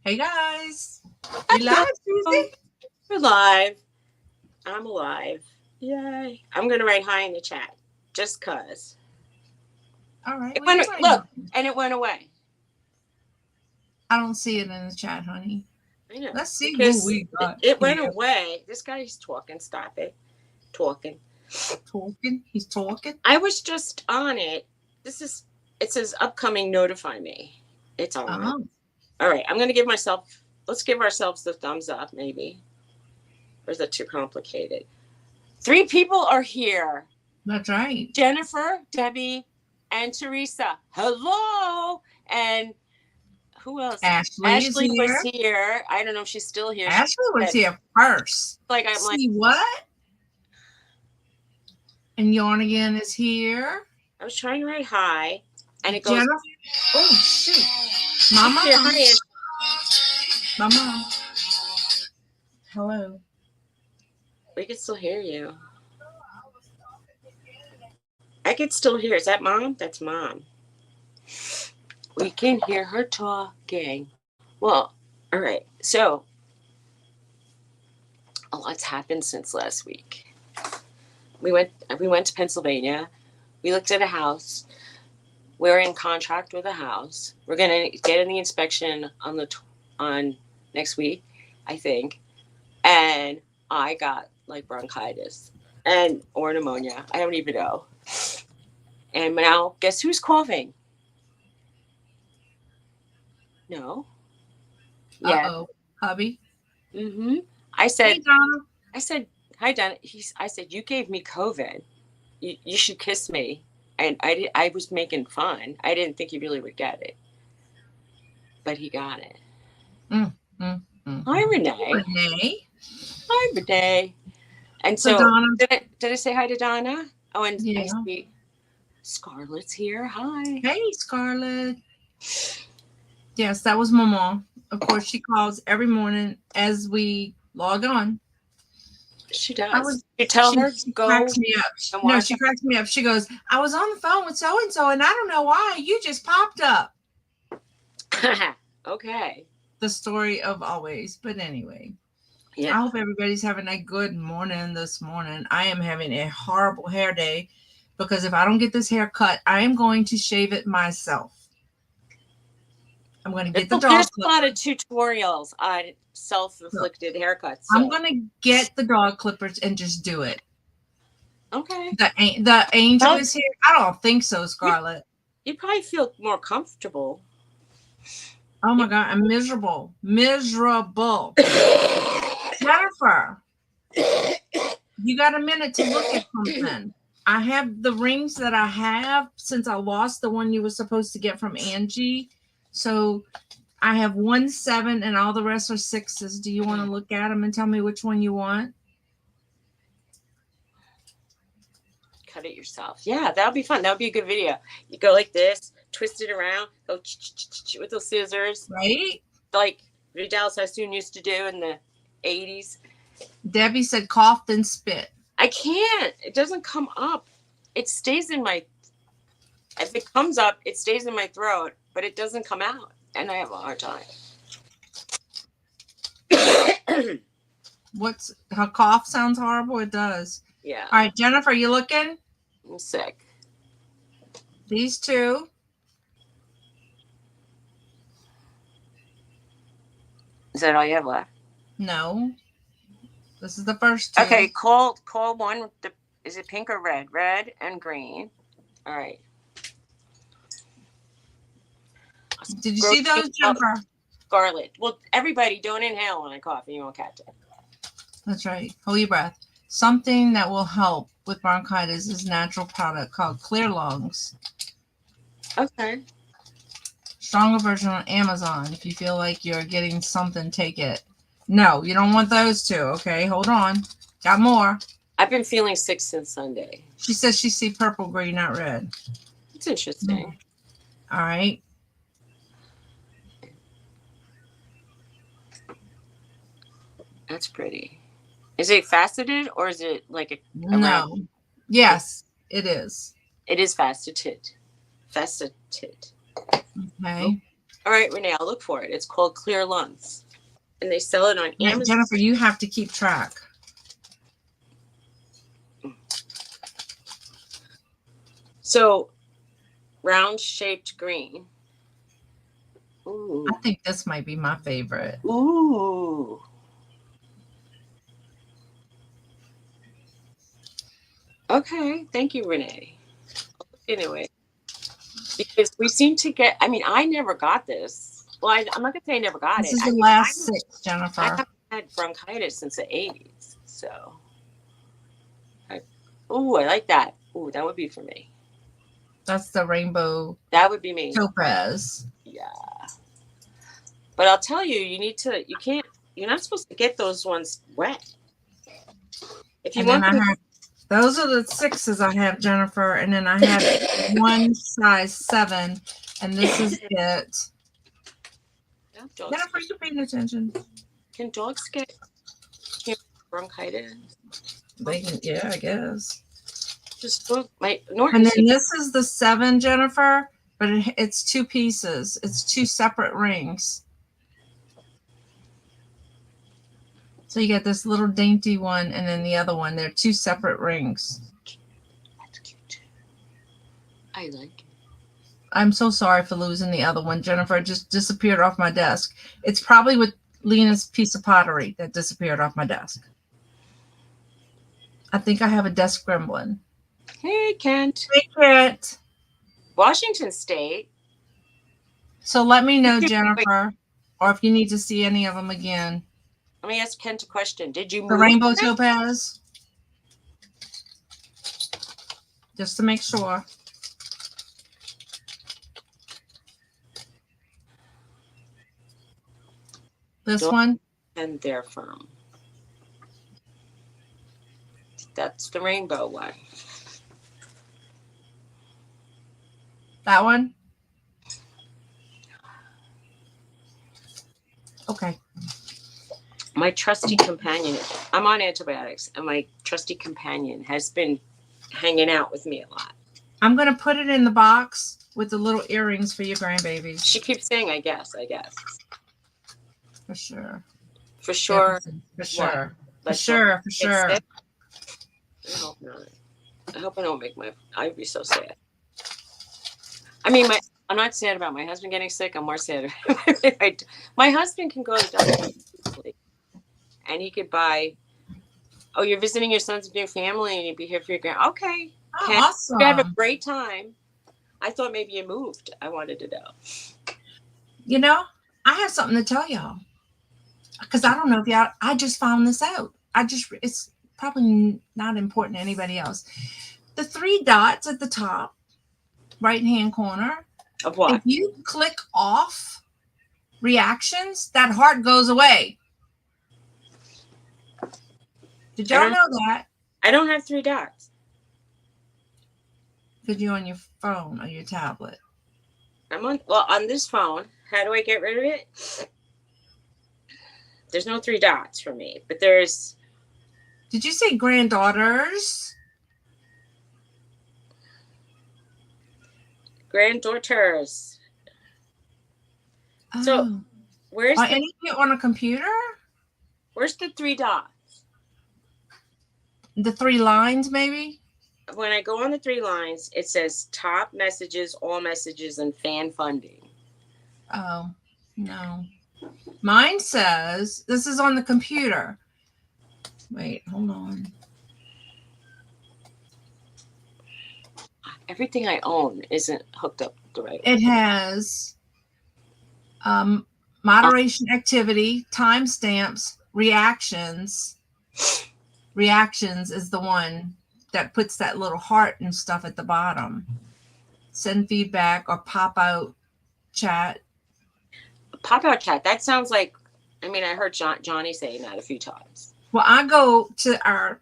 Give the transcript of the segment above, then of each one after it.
Hey guys, we live, Hello. Suzy. We're live. I'm alive. Yay. I'm going to write hi in the chat just because. All right, It what are you went, writing? look, and it went away. I don't see it in the chat, honey. I know. Let's see who Because we it, got it went here. away. This guy's talking. Stop it. Talking. Talking. He's talking. I was just on it. This is, it says upcoming notify me. It's on. Oh, All right. I'm going to give myself, let's give ourselves the thumbs up maybe. Or is that too complicated? 3 people are here. that's right. Jennifer, Debbie, and Teresa. Hello. And who else? Ashley is Ashley was here. here. I don't know if she's still here. She Ashley was said, here first. like I'm like See what? And Yarn again is here. I was trying to write hi, and it goes. Jennifer. Oh shoot, You my can hear mom. hi. My mom. Hello. We can still hear you. I can still hear. Is that mom? That's mom. We can hear her talking. Well, all right. So a lot's happened since last week. We went. We went to Pennsylvania. We looked at a house. We're in contract with a house. We're gonna get in the inspection on next week, I think. And I got like bronchitis and or pneumonia. I don't even know. And now, guess who's coughing? No. Uh Yeah. oh, hubby. Mm-hmm. I Hey said. Donna. I said. Hi, Donna. I said you gave me COVID. You should kiss me. And I was making fun. I didn't think he really would get it, but he got it. Mm, mm, mm. Hi, Renee. Renee. Hi, Renee. And So so, Donna. did I say hi to Donna? Oh, and I Yeah. see Scarlett's here. Hi. Hey, Scarlett. Yes, that was Mama. Of course, she calls every morning as we log on. She I does. was. You tell She, her she go cracks me up. and No, watch. she cracks me up. She goes, "I was on the phone with so and so, and I don't know why you just popped up." Okay. The story of always. But anyway, I Yeah. hope everybody's having a good morning this morning. I am having a horrible hair day because if I don't get this hair cut, I am going to shave it myself. I'm going to get the There's dog a lot of clippers. tutorials on self-inflicted haircuts. I'm So gonna get the dog clippers and just do it. okay. The angel Well, is here. I don't think so, you Scarlett. you probably feel more comfortable. Oh my You, god, I'm miserable. Miserable. Jennifer, you got a minute to look at something. I have the rings that I have since I lost the one you were supposed to get from Angie. So I have 1 7 and all the rest are sixes. Do you want to look at them and tell me which one you want? cut it yourself. Yeah, that'll be fun. That'll be a good video. You go like this, twist it around, go with the scissors, Right? like Vidal Sassoon used to do in the 80s. Debbie said cough and spit. I can't. It doesn't come up. It stays in my. If it comes up, it stays in my throat, but it doesn't come out, and I have a hard time. What's her cough sounds horrible? It does. Yeah, All right, Jennifer, you looking? I'm sick. These two. Is that all you have left? No. This is the first two. Okay, call one with the. Is it pink or red? Red and green. All right. Did you see those, Jennifer? Scarlet. Well, everybody, don't inhale when I cough, and you won't catch it. That's right. Hold your breath. Something that will help with bronchitis is a natural product called Clear Lungs. Okay. Stronger version on Amazon. If you feel like you're getting something, take it. No, you don't want those two. Okay, hold on. Got more. I've been feeling sick since Sunday. She says she see purple, green, not red. It's interesting. All right. That's pretty. Is it faceted or is it like a round? No. Yes, it is. It is faceted. Faceted. Okay. All right, Renee, I'll look for it. It's called Clear Lungs, and they sell it on Yeah, Amazon. Jennifer, you have to keep track. So, round-shaped green. Ooh. I think this might be my favorite. Ooh. Okay, thank you, Renee. Anyway, because we seem to get, I mean, I never got this. Well, I'm not going to say I never got This it. is I the mean, last 6, I Jennifer. haven't had bronchitis since the 80s. So, I like that. Ooh, that would be for me. That's the rainbow That would be me. topaz. Yeah. But I'll tell you, you're not supposed to get those ones wet. If you want them, those are the 6s I have, Jennifer, and then I have one size 7, and this is it. Jennifer, you paying attention? Can dogs get bronchitis? They can, yeah, I guess. Just look, Norton. And then this is the 7, Jennifer, but it's 2 pieces. It's 2 separate rings. So you get this little dainty one, and then the other one. They're 2 separate rings. That's cute. I like it. I'm so sorry for losing the other one, Jennifer. It just disappeared off my desk. It's probably with Lena's piece of pottery that disappeared off my desk. I think I have a desk gremlin. Hey, Kent. Hey, Kent. Washington State. So let me know, Jennifer, or if you need to see any of them again. Let me ask Kent a question. Did you move? The rainbow topaz? Just to make sure. This one? And they're firm. That's the rainbow one. That one? Okay. My trusty companion, I'm on antibiotics, and my trusty companion has been hanging out with me a lot. I'm going to put it in the box with the little earrings for your grandbabies. She keeps saying, I guess. For sure. For sure. For sure. What? For sure. For sure. I hope not. I hope I don't I'd be so sad. I mean, I'm not sad about my husband getting sick. I'm more sad. My husband can go to the doctor and he could buy, oh, you're visiting your son's new family and you'd be here for your grand. Okay. Awesome. You have a great time. I thought maybe you moved. I wanted to know. You know, I have something to tell y'all. Because I don't know if y'all, I just found this out. It's probably not important to anybody else. The 3 dots at the top, right-hand corner. Of what? If you click off reactions, that heart goes away. Did y'all know that? I don't have 3 dots. Because you're on your phone or your tablet. On this phone. How do I get rid of it? There's no 3 dots for me, but there's. Did you say granddaughters? Granddaughters. Oh. So, where's any of you on a computer? Where's the 3 dots? The 3 lines, maybe? When I go on the 3 lines, it says top messages, all messages, and fan funding. Oh, no. Mine says, this is on the computer. Wait, hold on. Everything I own isn't hooked up the right way. It has moderation activity, timestamps, reactions. Reactions is the one that puts that little heart and stuff at the bottom. Send feedback or pop out chat. Pop out chat. That sounds like, I heard Johnny saying that a few times. Well, I go to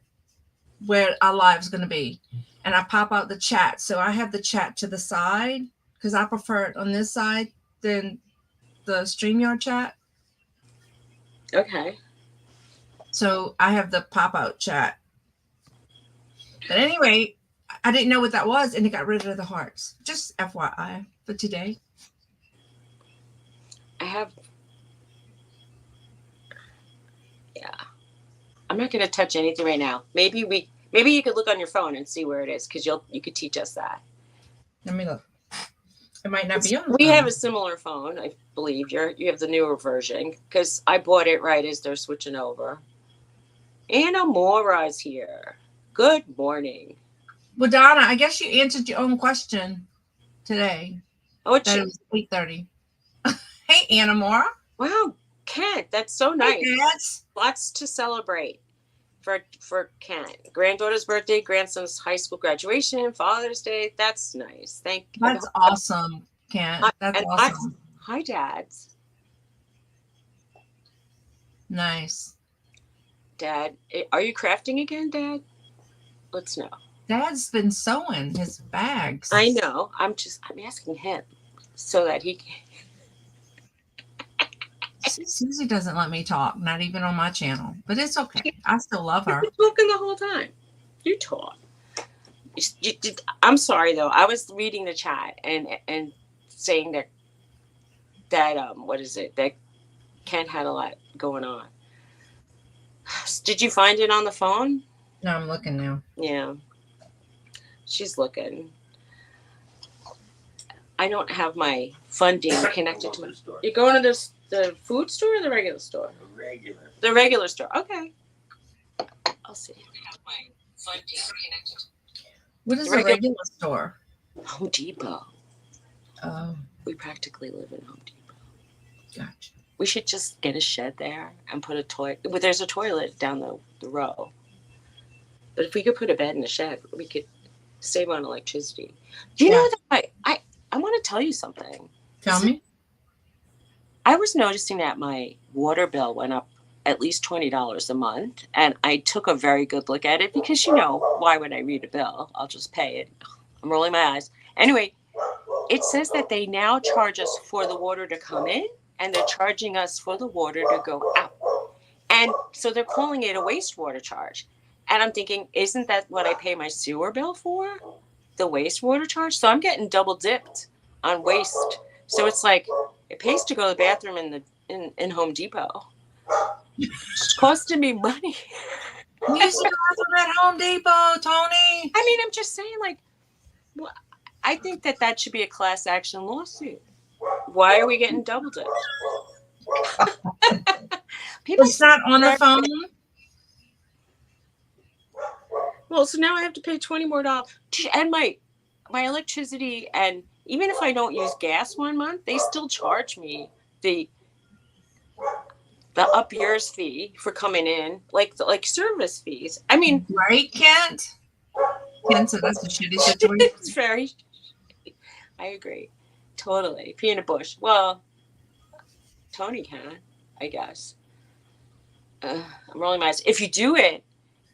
where our live's going to be, and I pop out the chat. So I have the chat to the side because I prefer it on this side than the StreamYard chat. Okay. So I have the pop out chat. But anyway, I didn't know what that was, and it got rid of the hearts. Just FYI for today. I have. Yeah. I'm not going to touch anything right now. Maybe you could look on your phone and see where it is, because you could teach us that. Let me look. It might not be on the We phone. have a similar phone, I believe. You have the newer version, because I bought it right as they're switching over. Anna Mora's here. Good morning. Well, Donna, I guess you answered your own question today. Oh, That it was 8:30. Hey, Anna Mora. Wow, Kent, that's so nice. Hey, Dads. Lots to celebrate for Kent. Granddaughter's birthday, grandson's high school graduation, Father's Day. That's nice. That's awesome, Kent. That's awesome. Hi, dads. Nice. Dad, are you crafting again, Dad? Let's know. Dad's been sewing his bags. I know. I'm asking him so that he can. Suzy doesn't let me talk, not even on my channel, but it's okay. I still love her. You've been talking the whole time. You talk. I'm sorry though. I was reading the chat and saying that what is it, that Ken had a lot going on. Did you find it on the phone? No, I'm looking now. Yeah, she's looking. I don't have my funding connected to it. You're going to the food store or the regular store? The regular store. Okay. I'll see. I have my funding connected. What is a regular store? Home Depot. Oh. We practically live in Home Depot. Gotcha. We should just get a shed there and put a toilet. Well, there's a toilet down the row. But if we could put a bed in the shed, we could save on electricity. Do you know that I want to tell you something. Tell me. I was noticing that my water bill went up at least $20 a month, and I took a very good look at it because, why would I read a bill? I'll just pay it. I'm rolling my eyes. Anyway, it says that they now charge us for the water to come in, and they're charging us for the water to go out. And so they're calling it a wastewater charge. And I'm thinking, isn't that what I pay my sewer bill for? The wastewater charge? So I'm getting double dipped on waste. So it's like, it pays to go to the bathroom in Home Depot. It's costing me money. Use the bathroom at Home Depot, Tony. I mean, I'm just saying, well, I think that should be a class action lawsuit. Why are we getting double dipped? It's not on the phone. Well, so now I have to pay $20 more, and my electricity, and even if I don't use gas 1 month, they still charge me the up yours fee for coming in, like service fees. I mean, right, Kent? Kent said that's a shitty situation. It's very. I agree, totally. Pee in a bush. Well, Tony can, I guess. I'm rolling my eyes. If you do it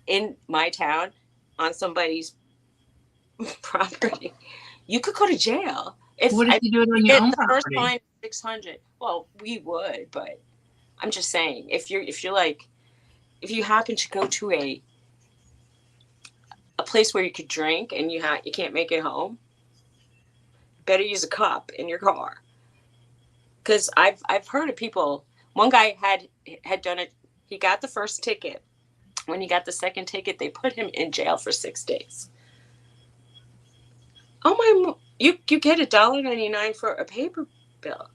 in my town on somebody's property, you could go to jail. What if you do it on your own the property? first fine $600. Well, we would, but I'm just saying, if you happen to go to a place where you could drink and you can't make it home, better use a cup in your car. Because I've heard of people. One guy had done it. He got the first ticket. When he got the second ticket, they put him in jail for 6 days. Oh my! You get $1.99 for a paper bill.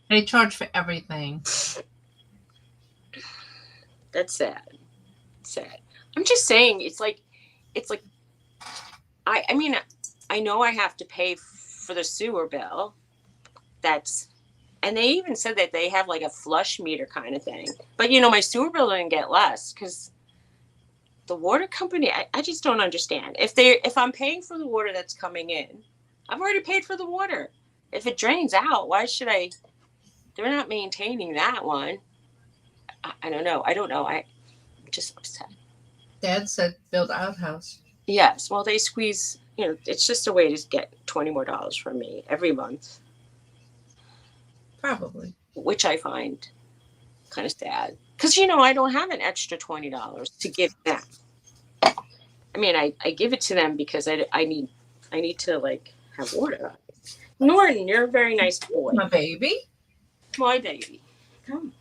They charge for everything. That's sad. Sad. I'm just saying, it's like, I mean, I know I have to pay for the sewer bill. And they even said that they have like a flush meter kind of thing. But my sewer bill didn't get less because the water company, I just don't understand. If I'm paying for the water that's coming in, I've already paid for the water. If it drains out, why should I? They're not maintaining that one. I don't know. I'm just upset. Dad said build outhouse. Yes. Well, they squeeze, it's just a way to get $20 more from me every month. Probably. Which I find kind of sad. Because, I don't have an extra $20 to give them. I mean, I give it to them because I need to, have water. Norton, you're a very nice boy. My baby. My baby. Come.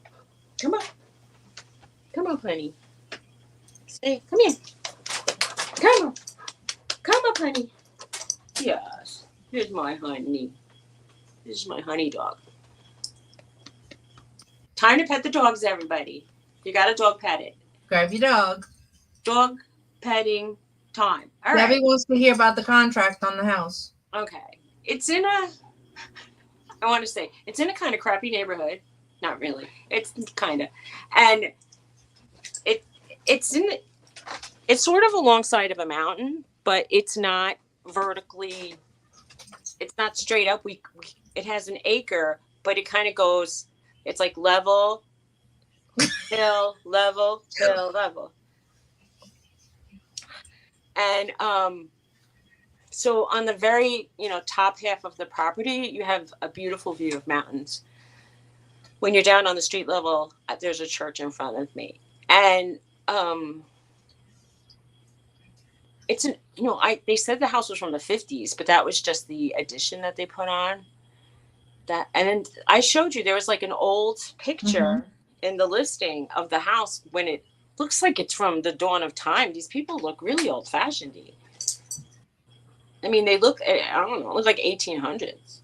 Come on. Come on, honey. Say, come here. Come on. Come on, honey. Yes. Here's my honey. This is my honey dog. Time to pet the dogs, everybody. You got a dog, pet it. Grab your dog. Dog petting time. All Debbie right. wants to hear about the contract on the house. Okay. It's in a, I want to say, it's in a kind of crappy neighborhood. Not really. It's kind of. And it's sort of alongside of a mountain, but it's not vertically, it's not straight up. It has an acre, but it kind of goes, it's like level, hill, level, hill, level. And so on the very, top half of the property, you have a beautiful view of mountains. When you're down on the street level, there's a church in front of me. And it's they said the house was from the 50s, but that was just the addition that they put on. And then I showed you there was like an old picture in the listing of the house when it looks like it's from the dawn of time. These people look really old fashioned. I mean, they look, I don't know, look like 1800s.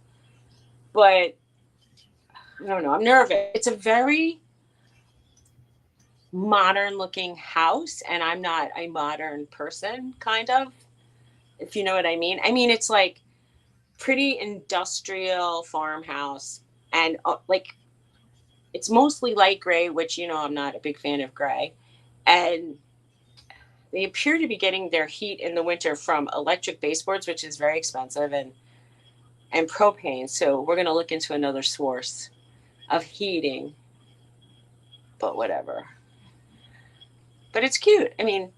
But I don't know, I'm nervous. It's a very modern looking house, and I'm not a modern person, kind of, if you know what I mean. I mean, it's like pretty industrial farmhouse, and like it's mostly light gray, which I'm not a big fan of gray. And they appear to be getting their heat in the winter from electric baseboards, which is very expensive, and propane. So we're going to look into another source of heating, but whatever. But it's cute. I mean,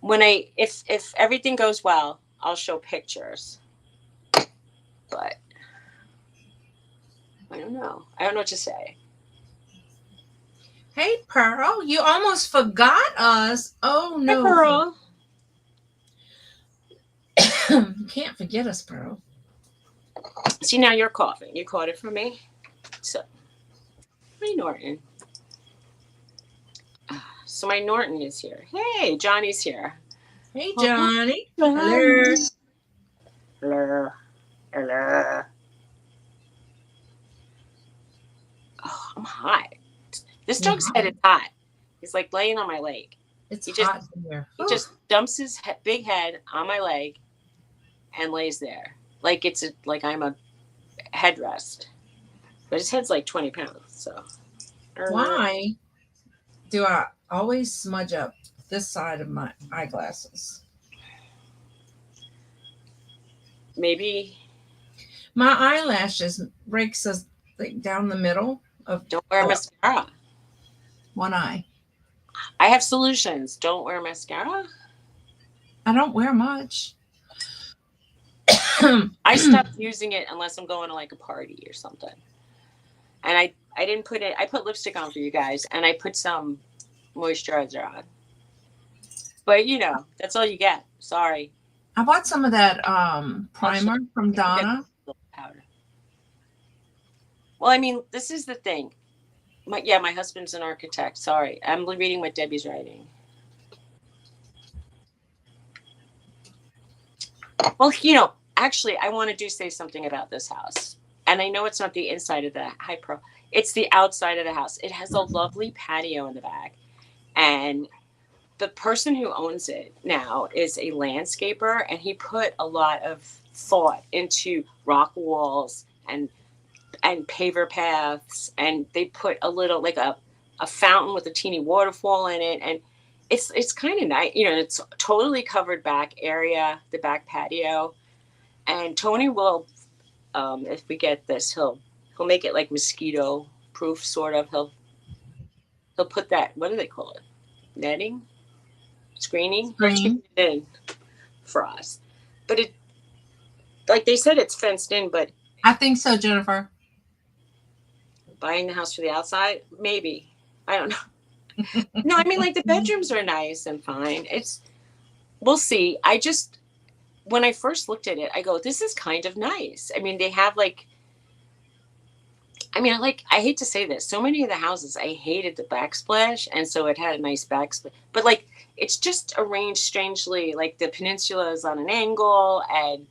if everything goes well, I'll show pictures. But I don't know. I don't know what to say. Hey, Pearl, you almost forgot us. Oh, no. Hey, Pearl. You can't forget us, Pearl. See, now you're coughing. You caught it from me. So, hey, Norton. So my Norton is here. Hey, Johnny's here. Hey, Johnny. Hello. Hello. Hello. Oh, I'm hot. This dog's head is hot. He's like laying on my leg. It's hot here. He just dumps his big head on my leg and lays there. Like like I'm a headrest. But his head's like 20 pounds. So. Why do I always smudge up this side of my eyeglasses? Maybe. My eyelashes breaks us like down the middle of. Don't wear mascara. One eye. I have solutions. Don't wear mascara. I don't wear much. I stopped using it unless I'm going to like a party or something. And I didn't put it. I put lipstick on for you guys, and I put some moisturizer on. But that's all you get. Sorry. I bought some of that primer from Donna. Powder. Well, I mean, this is the thing. My husband's an architect. Sorry, I'm reading what Debbie's writing. Well, actually, I want to say something about this house. And I know it's not the inside of the it's the outside of the house. It has a lovely patio in the back. And the person who owns it now is a landscaper, and he put a lot of thought into rock walls and paver paths, and they put a little like a fountain with a teeny waterfall in it, and it's kind of nice. It's totally covered back area, the back patio. And Tony will, if we get this, he'll make it like mosquito proof, sort of. He'll put that, what do they call it? Netting? Screening? Screen. In for us. But it, like they said, it's fenced in, but I think so, Jennifer. Buying the house for the outside? Maybe. I don't know. No, I mean, like the bedrooms are nice and fine. We'll see. when I first looked at it, I go, this is kind of nice. I mean, they have like, I mean, I hate to say this, so many of the houses, I hated the backsplash, and so it had a nice backsplash. But like, it's just arranged strangely. Like the peninsula is on an angle, and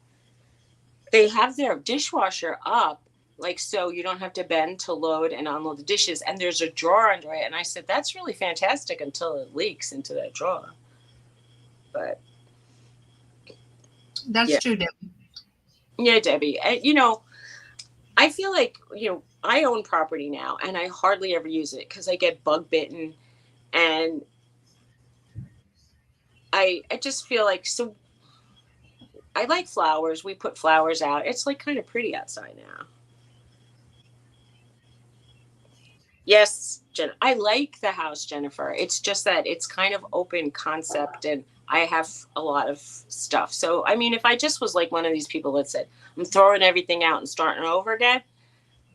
they have their dishwasher up, like so you don't have to bend to load and unload the dishes. And there's a drawer under it, and I said that's really fantastic until it leaks into that drawer. But That's yeah, true, Debbie. yeah, Debbie. And, I feel like I own property now, and I hardly ever use it because I get bug bitten, and I just feel like so. I like flowers. We put flowers out. It's like kind of pretty outside now. Yes, Jen. I like the house, Jennifer. It's just that it's kind of open concept, and I have a lot of stuff. So, I mean, if I just was like one of these people that said, I'm throwing everything out and starting over again,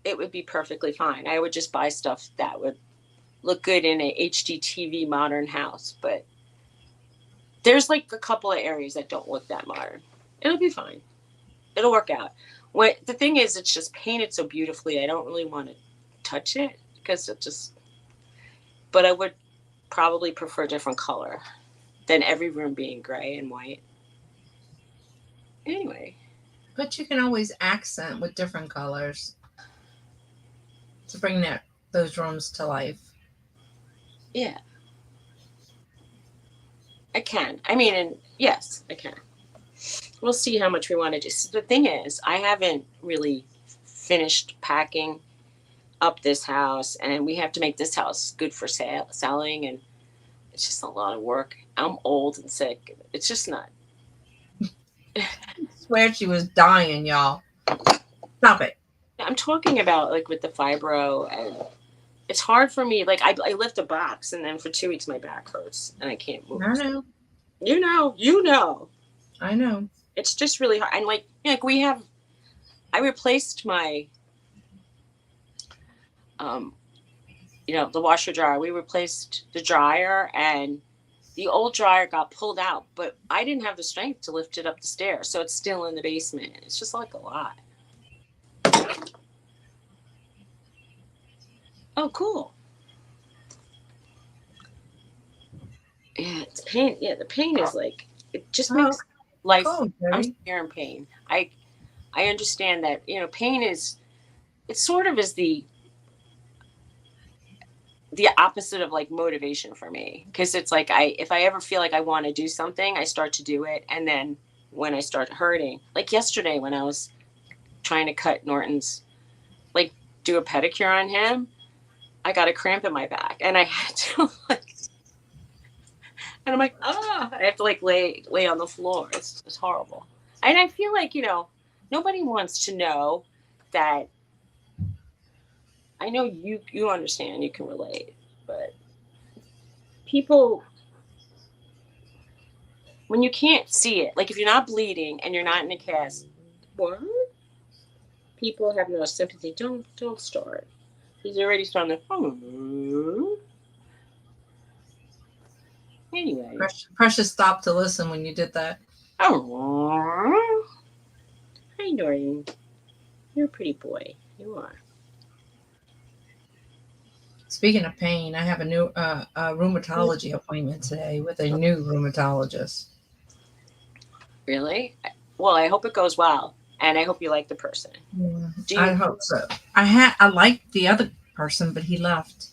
it would be perfectly fine. I would just buy stuff that would look good in a HDTV modern house. But there's like a couple of areas that don't look that modern. It'll be fine. It'll work out. What the thing is, it's just painted so beautifully. I don't really want to touch it because it just. But I would probably prefer a different color than every room being gray and white. Anyway, But you can always accent with different colors to bring those rooms to life. yeah, I can. I mean, and yes, I can. We'll see how much we want to do. So the thing is, I haven't really finished packing up this house, and we have to make this house good for selling, and it's just a lot of work. I'm old and sick. It's just not. I swear she was dying, y'all. Stop it. I'm talking about like with the fibro, and it's hard for me. Like I lift a box, and then for 2 weeks my back hurts, and I can't move. I know. You know. I know. It's just really hard. And like we have, I replaced my, um, the washer dryer. We replaced the dryer, and the old dryer got pulled out, but I didn't have the strength to lift it up the stairs, so it's still in the basement. It's just like a lot. Oh, cool. Yeah, it's pain. Yeah, the pain is like it just makes life. Cool, I'm Debbie. here in pain. I understand that pain is it sort of is the opposite of like motivation for me, because it's like if I ever feel like I want to do something, I start to do it, and then when I start hurting, like yesterday when I was trying to cut Norton's, like do a pedicure on him, I got a cramp in my back, and I had to like, and I'm like, I have to like lay on the floor. It's horrible, and I feel like nobody wants to know that. I know you understand, you can relate, but people, when you can't see it, like if you're not bleeding and you're not in a cast, what? People have no sympathy. Don't start. He's already starting to. Anyway. Precious stopped to listen when you did that. Oh. Hi, Norton. You're a pretty boy. You are. Speaking of pain, I have a new rheumatology appointment today with a new rheumatologist. Really? Well, I hope it goes well, and I hope you like the person. Yeah, I hope so. I liked the other person, but he left.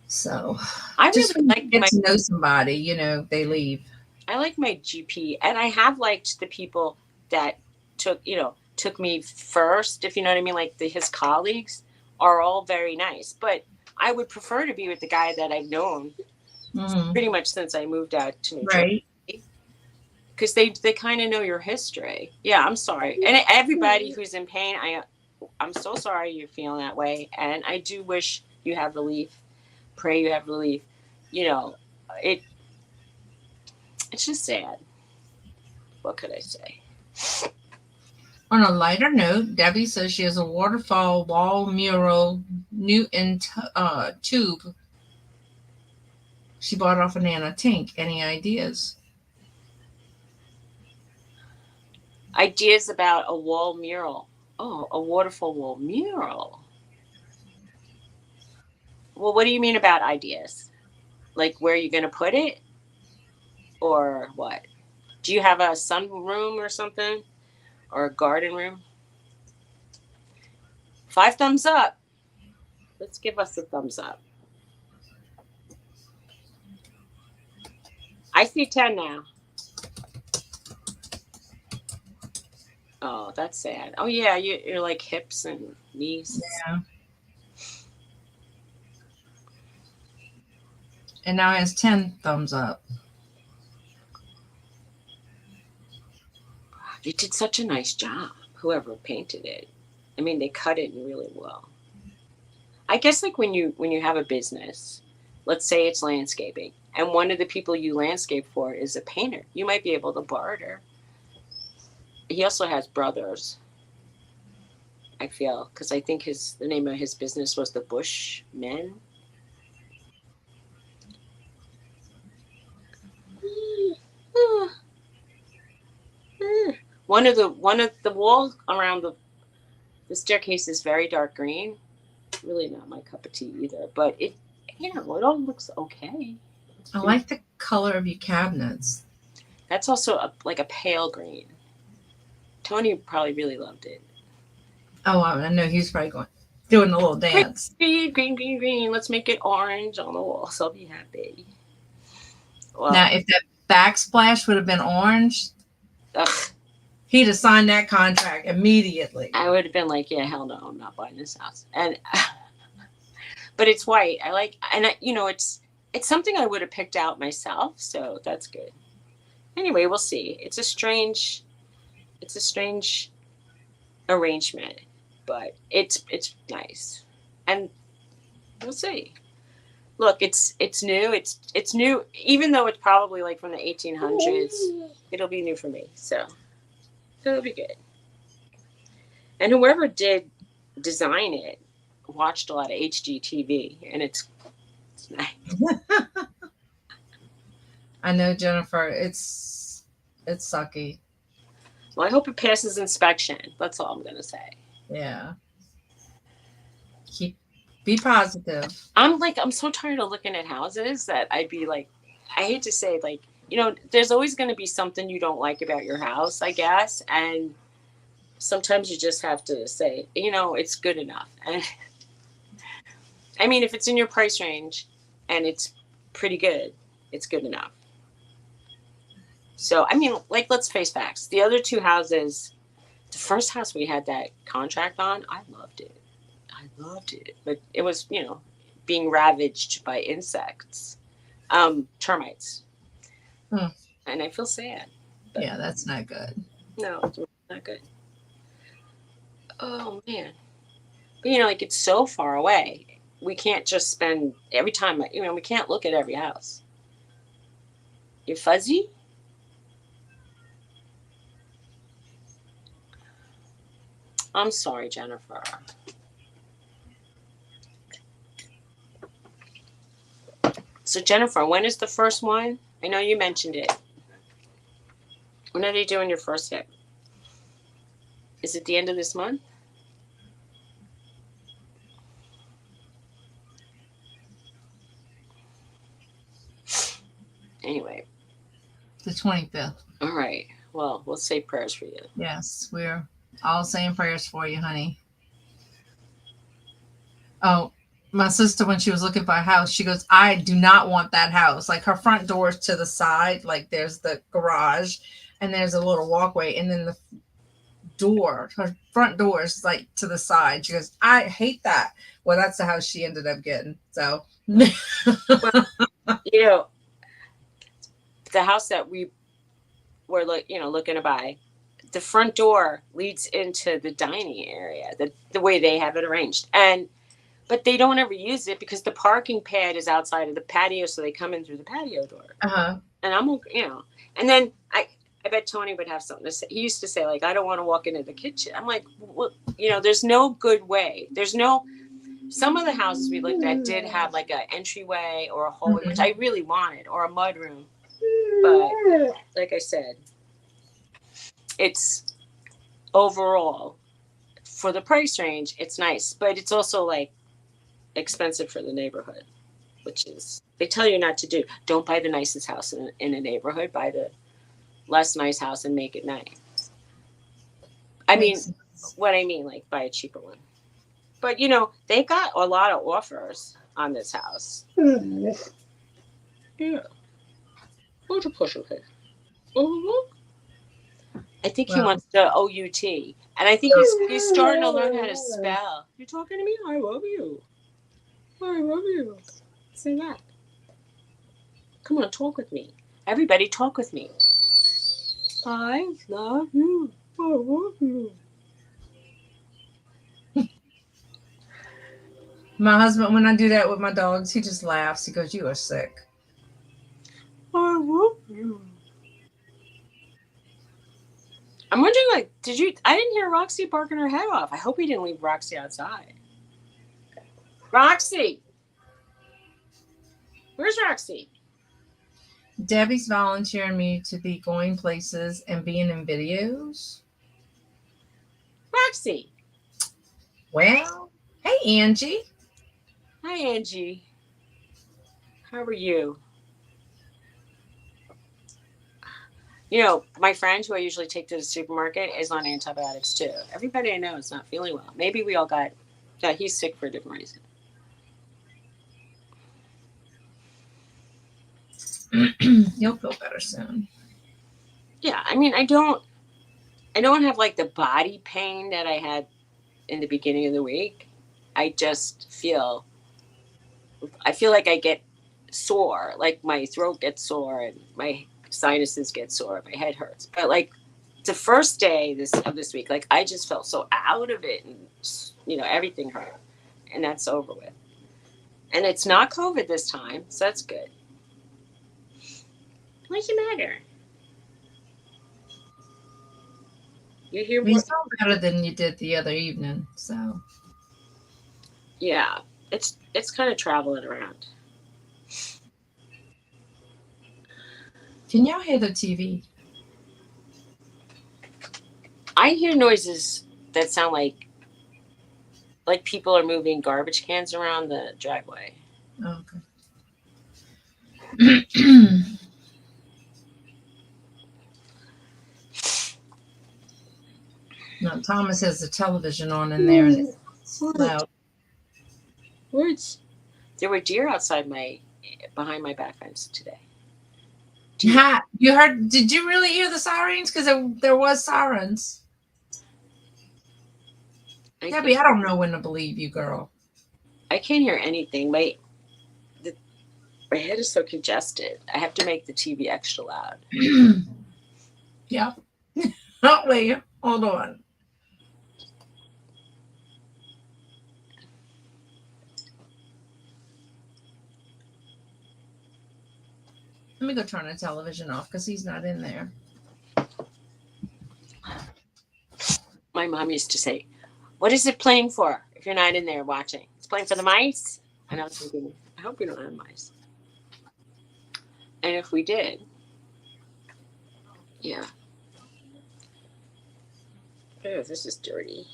So I just really like get to know somebody, they leave. I like my GP, and I have liked the people that took me first, if you know what I mean. Like his colleagues are all very nice, but I would prefer to be with the guy that I've known pretty much since I moved out to New Jersey, because they kind of know your history. Yeah, I'm sorry, and everybody who's in pain, I'm so sorry you're feeling that way, and I do wish you have relief. Pray you have relief. It's just sad. What could I say? On a lighter note, Debbie says she has a waterfall wall mural new in tube. She bought off of Nana Tink. Any ideas? Ideas about a wall mural. Oh, a waterfall wall mural. Well, what do you mean about ideas? Like where you're going to put it or what? Do you have a sunroom or something or a garden room? 5 thumbs up. Let's give us a thumbs up. I see 10 now. Oh, that's sad. Oh, yeah, you're like hips and knees. Yeah. And now it has 10 thumbs up. They did such a nice job, whoever painted it. I mean, they cut it really well. I guess like when you have a business, let's say it's landscaping, and one of the people you landscape for is a painter, you might be able to barter. He also has brothers, I feel, because I think the name of his business was the Bushmen. One of the walls around the staircase is very dark green. Really not my cup of tea either, but it all looks okay. I like the color of your cabinets. That's also like a pale green. Tony probably really loved it. Oh, I know he's probably doing a little dance. Green. Let's make it orange on the walls. I'll be happy. Well, Now, if that backsplash would have been orange, ugh, he'd have signed that contract immediately. I would have been like, yeah, hell no, I'm not buying this house. And but it's white. I like, and it's something I would have picked out myself, so that's good. Anyway, we'll see. It's a strange arrangement, but it's nice, and we'll see. Look, it's new. It's new, even though it's probably like from the 1800s. It'll be new for me, so it'll be good. And whoever did design it watched a lot of HGTV, and it's nice. I know, Jennifer. It's sucky. Well, I hope it passes inspection. That's all I'm gonna say. Yeah. Be positive. I'm so tired of looking at houses that I'd be like, I hate to say, like, there's always going to be something you don't like about your house, I guess, and sometimes you just have to say, it's good enough. And I mean, if it's in your price range and it's pretty good, it's good enough. So, I mean, like, let's face facts. The other 2 houses, the first house we had that contract on, I loved it. But it was, being ravaged by insects, termites. And I feel sad. Yeah, that's not good. No, it's not good. Oh, man. But, like, it's so far away. We can't just spend every time, we can't look at every house. You're fuzzy? I'm sorry, Jennifer. So, Jennifer, when is the first one? I know you mentioned it. When are they doing your first hip? Is it the end of this month? Anyway. The 25th. All right. Well, we'll say prayers for you. Yes, we're all saying prayers for you, honey. Oh, my sister, when she was looking for a house, she goes, I do not want that house. Like, her front door is to the side. Like, there's the garage and there's a little walkway. And then the door, her front door is like to the side. She goes, I hate that. Well, that's the house she ended up getting. So, well, the house that we were looking to buy, the front door leads into the dining area, the way they have it arranged. But they don't ever use it because the parking pad is outside of the patio, so they come in through the patio door. Uh-huh. And I'm, and then I bet Tony would have something to say. He used to say, like, I don't want to walk into the kitchen. I'm like, well, there's no good way. Some of the houses we looked at did have like an entryway or a hallway, which I really wanted, or a mud room. But like I said, it's overall, for the price range, it's nice, but it's also like expensive for the neighborhood, which is, they tell you not to do. Don't buy the nicest house in a neighborhood. Buy the less nice house and make it nice. I mean, Makes sense. what I mean, like buy a cheaper one. But they got a lot of offers on this house. Yeah. What's a push okay? I think he Well, wants the OUT. And I think he's starting to learn how to spell. You're talking to me? I love you. I love you. Say that. Come on, talk with me. Everybody talk with me. I love you. I love you. my husband, when I do that with my dogs, he just laughs. He goes, "You are sick." I love you. I'm wondering, like, I didn't hear Roxy barking her head off. I hope he didn't leave Roxy outside. Roxy! Where's Roxy? Debbie's volunteering me to be going places and being in videos. Roxy! Well, hey, Angie. Hi, Angie. How are you? My friend who I usually take to the supermarket is on antibiotics too. Everybody I know is not feeling well. Maybe we all he's sick for a different reason. You'll feel better soon. Yeah, I mean, I don't have like the body pain that I had in the beginning of the week. I feel like I get sore, like my throat gets sore and my sinuses get sore, my head hurts. But like the first day of this week, like I just felt so out of it, and everything hurt, and that's over with. And it's not COVID this time, so that's good. What's the matter? You hear You what? sound better than you did the other evening. So, Yeah, it's kind of traveling around. can y'all hear the TV? I hear noises that sound like people are moving garbage cans around the driveway. Okay. No, Thomas has the television on in there, and it's loud. Words. There were deer outside behind my back fence today. You heard? Did you really hear the sirens? Because there was sirens. Debbie, I don't know when to believe you, girl. I can't hear anything. My head is so congested. I have to make the TV extra loud. Yeah. Oh, wait. Hold on. Let me go turn the television off because he's not in there. My mom used to say, "What is it playing for if you're not in there watching? It's playing for the mice?" And I was thinking, I hope we don't have mice. And if we did, yeah. Oh, this is dirty.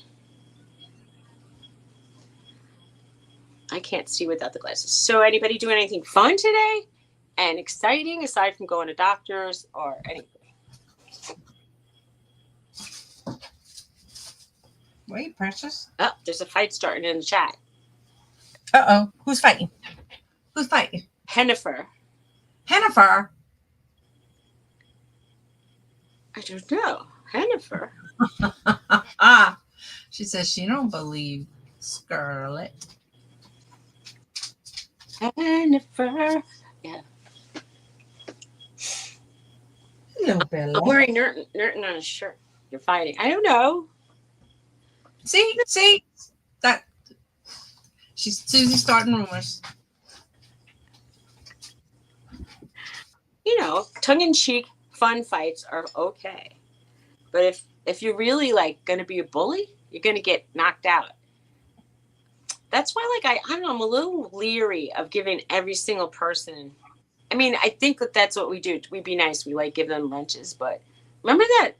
I can't see without the glasses. So anybody doing anything fun today and exciting aside from going to doctors or anything? Wait, precious. Oh, there's a fight starting in the chat. Uh-oh. Who's fighting? Who's fighting? Hennifer. Hennifer? I don't know. Hennifer. She says she don't believe Scarlet. Hennifer. Yeah. Hello, Bella. I'm wearing Norton on a shirt. You're fighting. I don't know. See that Suzy's starting rumors. Tongue-in-cheek fun fights are okay, but if you're really like gonna be a bully, you're gonna get knocked out. That's why, like, I don't know, I'm a little leery of giving every single person. I mean, I think that's what we do. We be nice. We like give them lunches, but remember that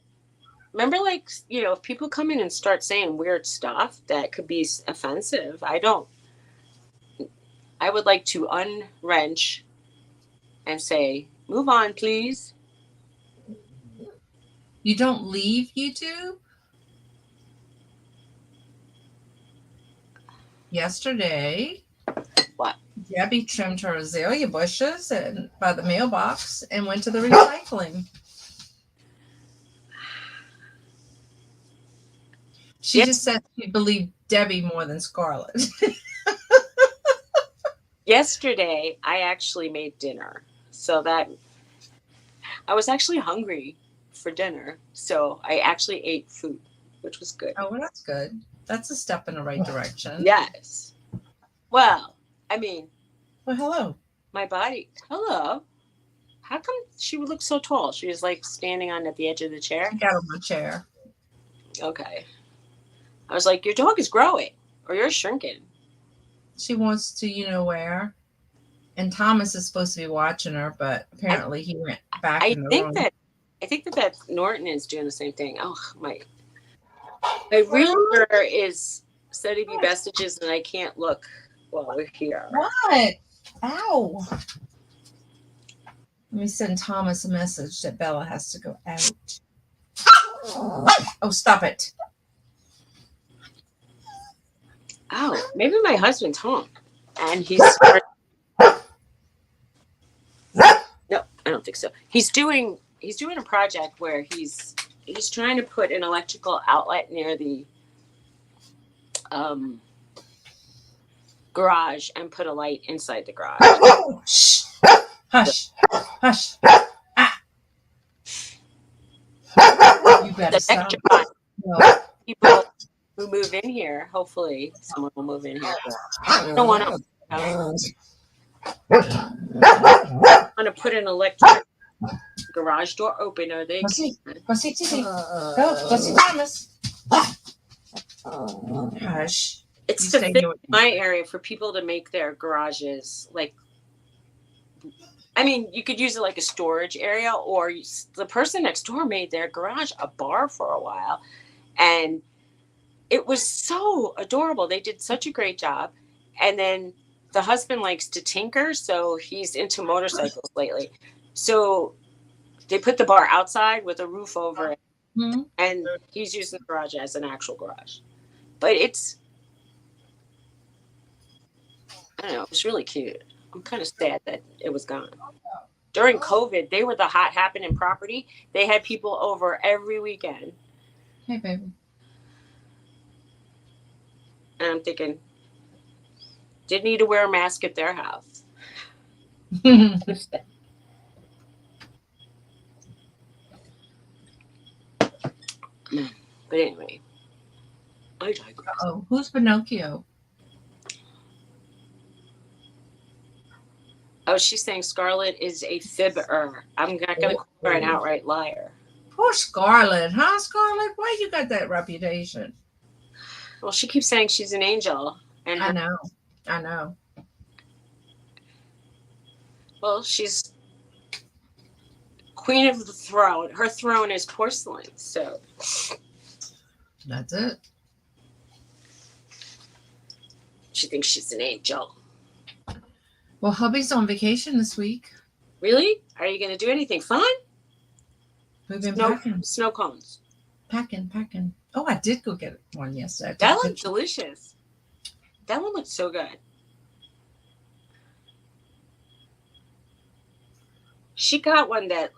remember, like, if people come in and start saying weird stuff that could be offensive, I would like to unwrench and say, move on, please. You don't leave YouTube? Yesterday, What? Debbie trimmed her azalea bushes and by the mailbox and went to the recycling. She just said she believed Debbie more than Scarlett. Yesterday, I actually made dinner. So that I was actually hungry for dinner. So I actually ate food, which was good. Oh, well, that's good. That's a step in the right direction. Yes. Well, I mean, Well, hello. my body. Hello. How come she would look so tall? She was like standing on at the edge of the chair. I got on my chair. Okay. I was like, your dog is growing or you're shrinking. She wants to, where. And Thomas is supposed to be watching her, but apparently he went back in the room. I think that Norton is doing the same thing. Oh, my realtor is sending me messages and I can't look while we're here. What? Ow. Let me send Thomas a message that Bella has to go out. Oh, stop it. Oh, maybe my husband's home and he's no, I don't think so. He's doing a project where he's trying to put an electrical outlet near the garage and put a light inside the garage. Shh. Hush. Hush. Ah. You better stop. No. People who move in here, hopefully someone will move in here. I don't want to put an electric garage door opener. They go see TV. Go see Thomas. Hush. It's to fit my area for people to make their garages like. I mean, you could use it like a storage area, or the person next door made their garage a bar for a while, and it was so adorable. They did such a great job, and then the husband likes to tinker, so he's into motorcycles lately. So they put the bar outside with a roof over it, and he's using the garage as an actual garage. But it's, I don't know, it was really cute. I'm kind of sad that it was gone. During COVID, they were the hot happening property. They had people over every weekend. Hey, baby. And I'm thinking, didn't need to wear a mask at their house. But anyway, I digress. Oh, who's Pinocchio? Oh, she's saying Scarlett is a fibber. I'm not going to call her an outright liar. Poor Scarlett, huh, Scarlett? Why you got that reputation? Well, she keeps saying she's an angel. And I know. Well, she's queen of the throne. Her throne is porcelain, so. That's it. She thinks she's an angel. Well, hubby's on vacation this week. Really? Are you going to do anything fun? We've been packing. Snow cones. Packing. Oh, I did go get one yesterday. That looked delicious. That one looked so good. She got one that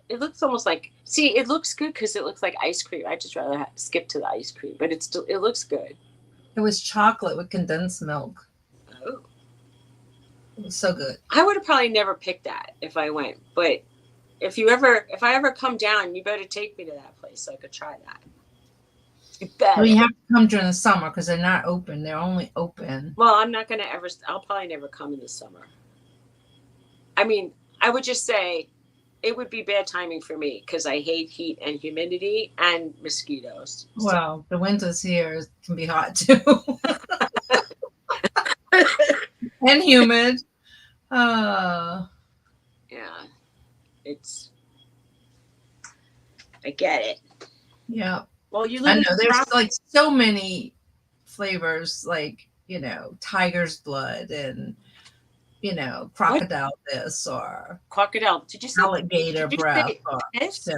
it looks almost like, see, it looks good because it looks like ice cream. I'd just rather skip to the ice cream, but it looks good. It was chocolate with condensed milk. Oh. It was so good. I would have probably never picked that if I went, but if I ever come down, you better take me to that place so I could try that. You better. Well, you have to come during the summer because they're not open. They're only open. Well, I'll probably never come in the summer. I mean, I would just say it would be bad timing for me because I hate heat and humidity and mosquitoes. Well, the winters here can be hot too. And humid. Yeah. I get it. Yeah. Well, you I live in know there's Toronto. like so many flavors, like, tiger's blood and, What crocodile this or crocodile? Did you say? alligator Did you breath say or piss? so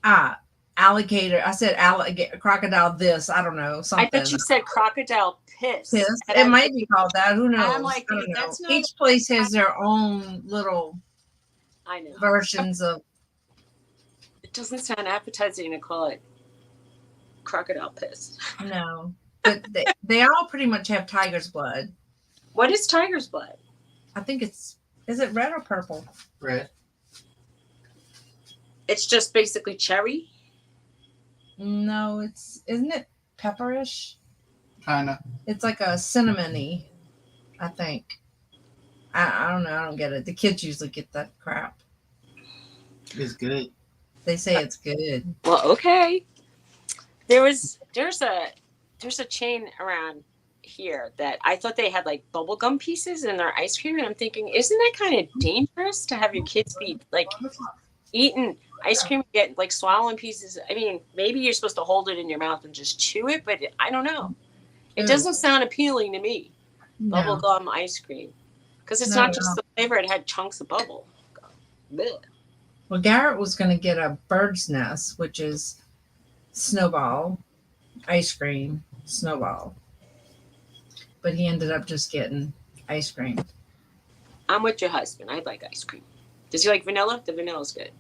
ah alligator. I said alligator, crocodile this, I don't know, I thought something. you said crocodile piss, Piss. and It I'm might be thinking, called that. Who I'm knows? like I thinking don't know. that's not. Each place has their own little I know. versions of. It doesn't sound appetizing to call it crocodile piss. No, but they all pretty much have tiger's blood. What is tiger's blood? I think is it red or purple? Red. It's just basically cherry. No, isn't it pepperish? Kinda. It's like a cinnamony, I think. I don't know. I don't get it. The kids usually get that crap. It's good. They say it's good. Well, okay. There's a chain around here that I thought they had like bubble gum pieces in their ice cream, and I'm thinking, isn't that kind of dangerous to have your kids be like eating ice cream, get like swallowing pieces? I mean, maybe you're supposed to hold it in your mouth and just chew it, but I don't know. It doesn't sound appealing to me. Bubble No, gum ice cream, because it's No, not just the flavor; it had chunks of bubble. Blech. well, Garrett was going to get a bird's nest, which is snowball ice cream, snowball, but he ended up just getting ice cream. I'm with your husband. I like ice cream. Does he like vanilla? The vanilla's good.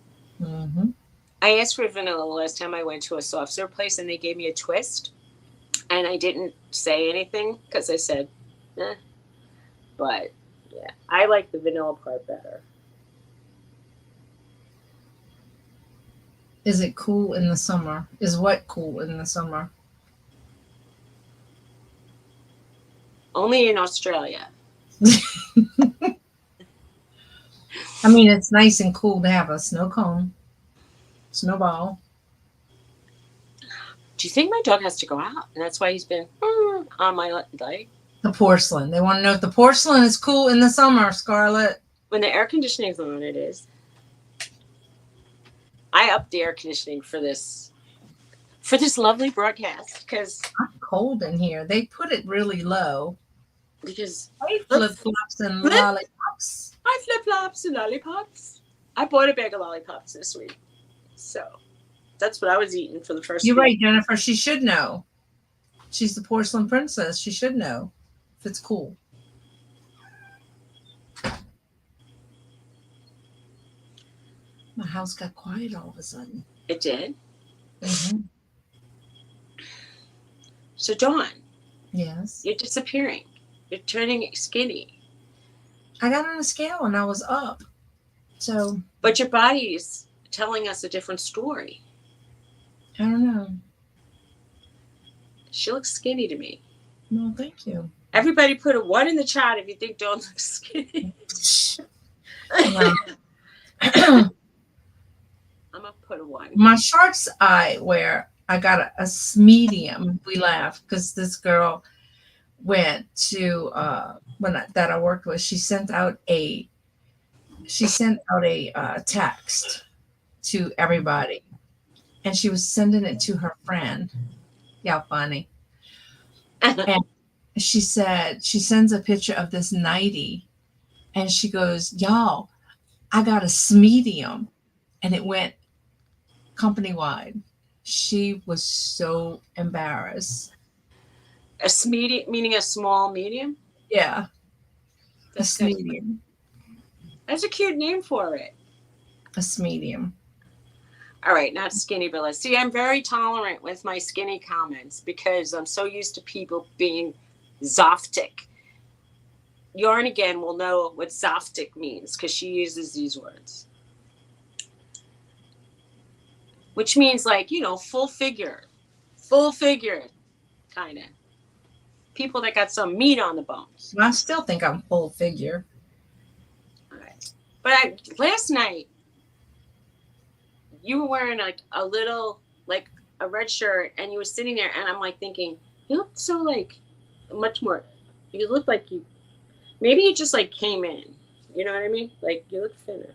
Mm-hmm. I asked for vanilla the last time I went to a soft serve place, and they gave me a twist, and I didn't say anything because I said, eh. But yeah, I like the vanilla part better. Is it cool in the summer? Is what cool in the summer? Only in Australia. I mean, it's nice and cool to have a snow cone, snowball. Do you think my dog has to go out, and that's why he's been on my leg? The porcelain. They want to know if the porcelain is cool in the summer, Scarlett. When the air conditioning's on, it is. I upped the air conditioning for this lovely broadcast because I'm cold in here. They put it really low. Hey, flip flops and Flip- lollipops. I flip flops and lollipops. I bought a bag of lollipops this week, so that's what I was eating for the first. You're week. right, Jennifer. She should know. She's the porcelain princess. She should know if it's cool. My house got quiet all of a sudden. It did. Mm-hmm. So Dawn, Yes. you're disappearing. You're turning skinny, I got on a scale and I was up. So but your body's telling us a different story. I don't know. She looks skinny to me. No, thank you. Everybody put a 1 in the chat if you think Dawn looks skinny. Well, I'm gonna put a 1. my shorts I wear, I got a medium. We laughed because this girl went to that I worked with. She sent out a text to everybody, and she was sending it to her friend. Yeah, funny. And she said she sends a picture of this nightie, and she goes, "Y'all, I got a medium," and it went company wide. She was so embarrassed. A medium, meaning a small medium. Yeah, That's a good. medium, That's a cute name for it. a medium. All right, not skinny, but let's see. I'm very tolerant with my skinny comments because I'm so used to people being zoftic. Yarn again will know what zoftic means because she uses these words, which means like, full figure, kind of. People that got some meat on the bones. I still think I'm full figure. All right. But last night, you were wearing like a little, like a red shirt, and you were sitting there, and I'm like thinking, you look so like much more. You look like maybe you just like came in. You know what I mean? Like you look thinner.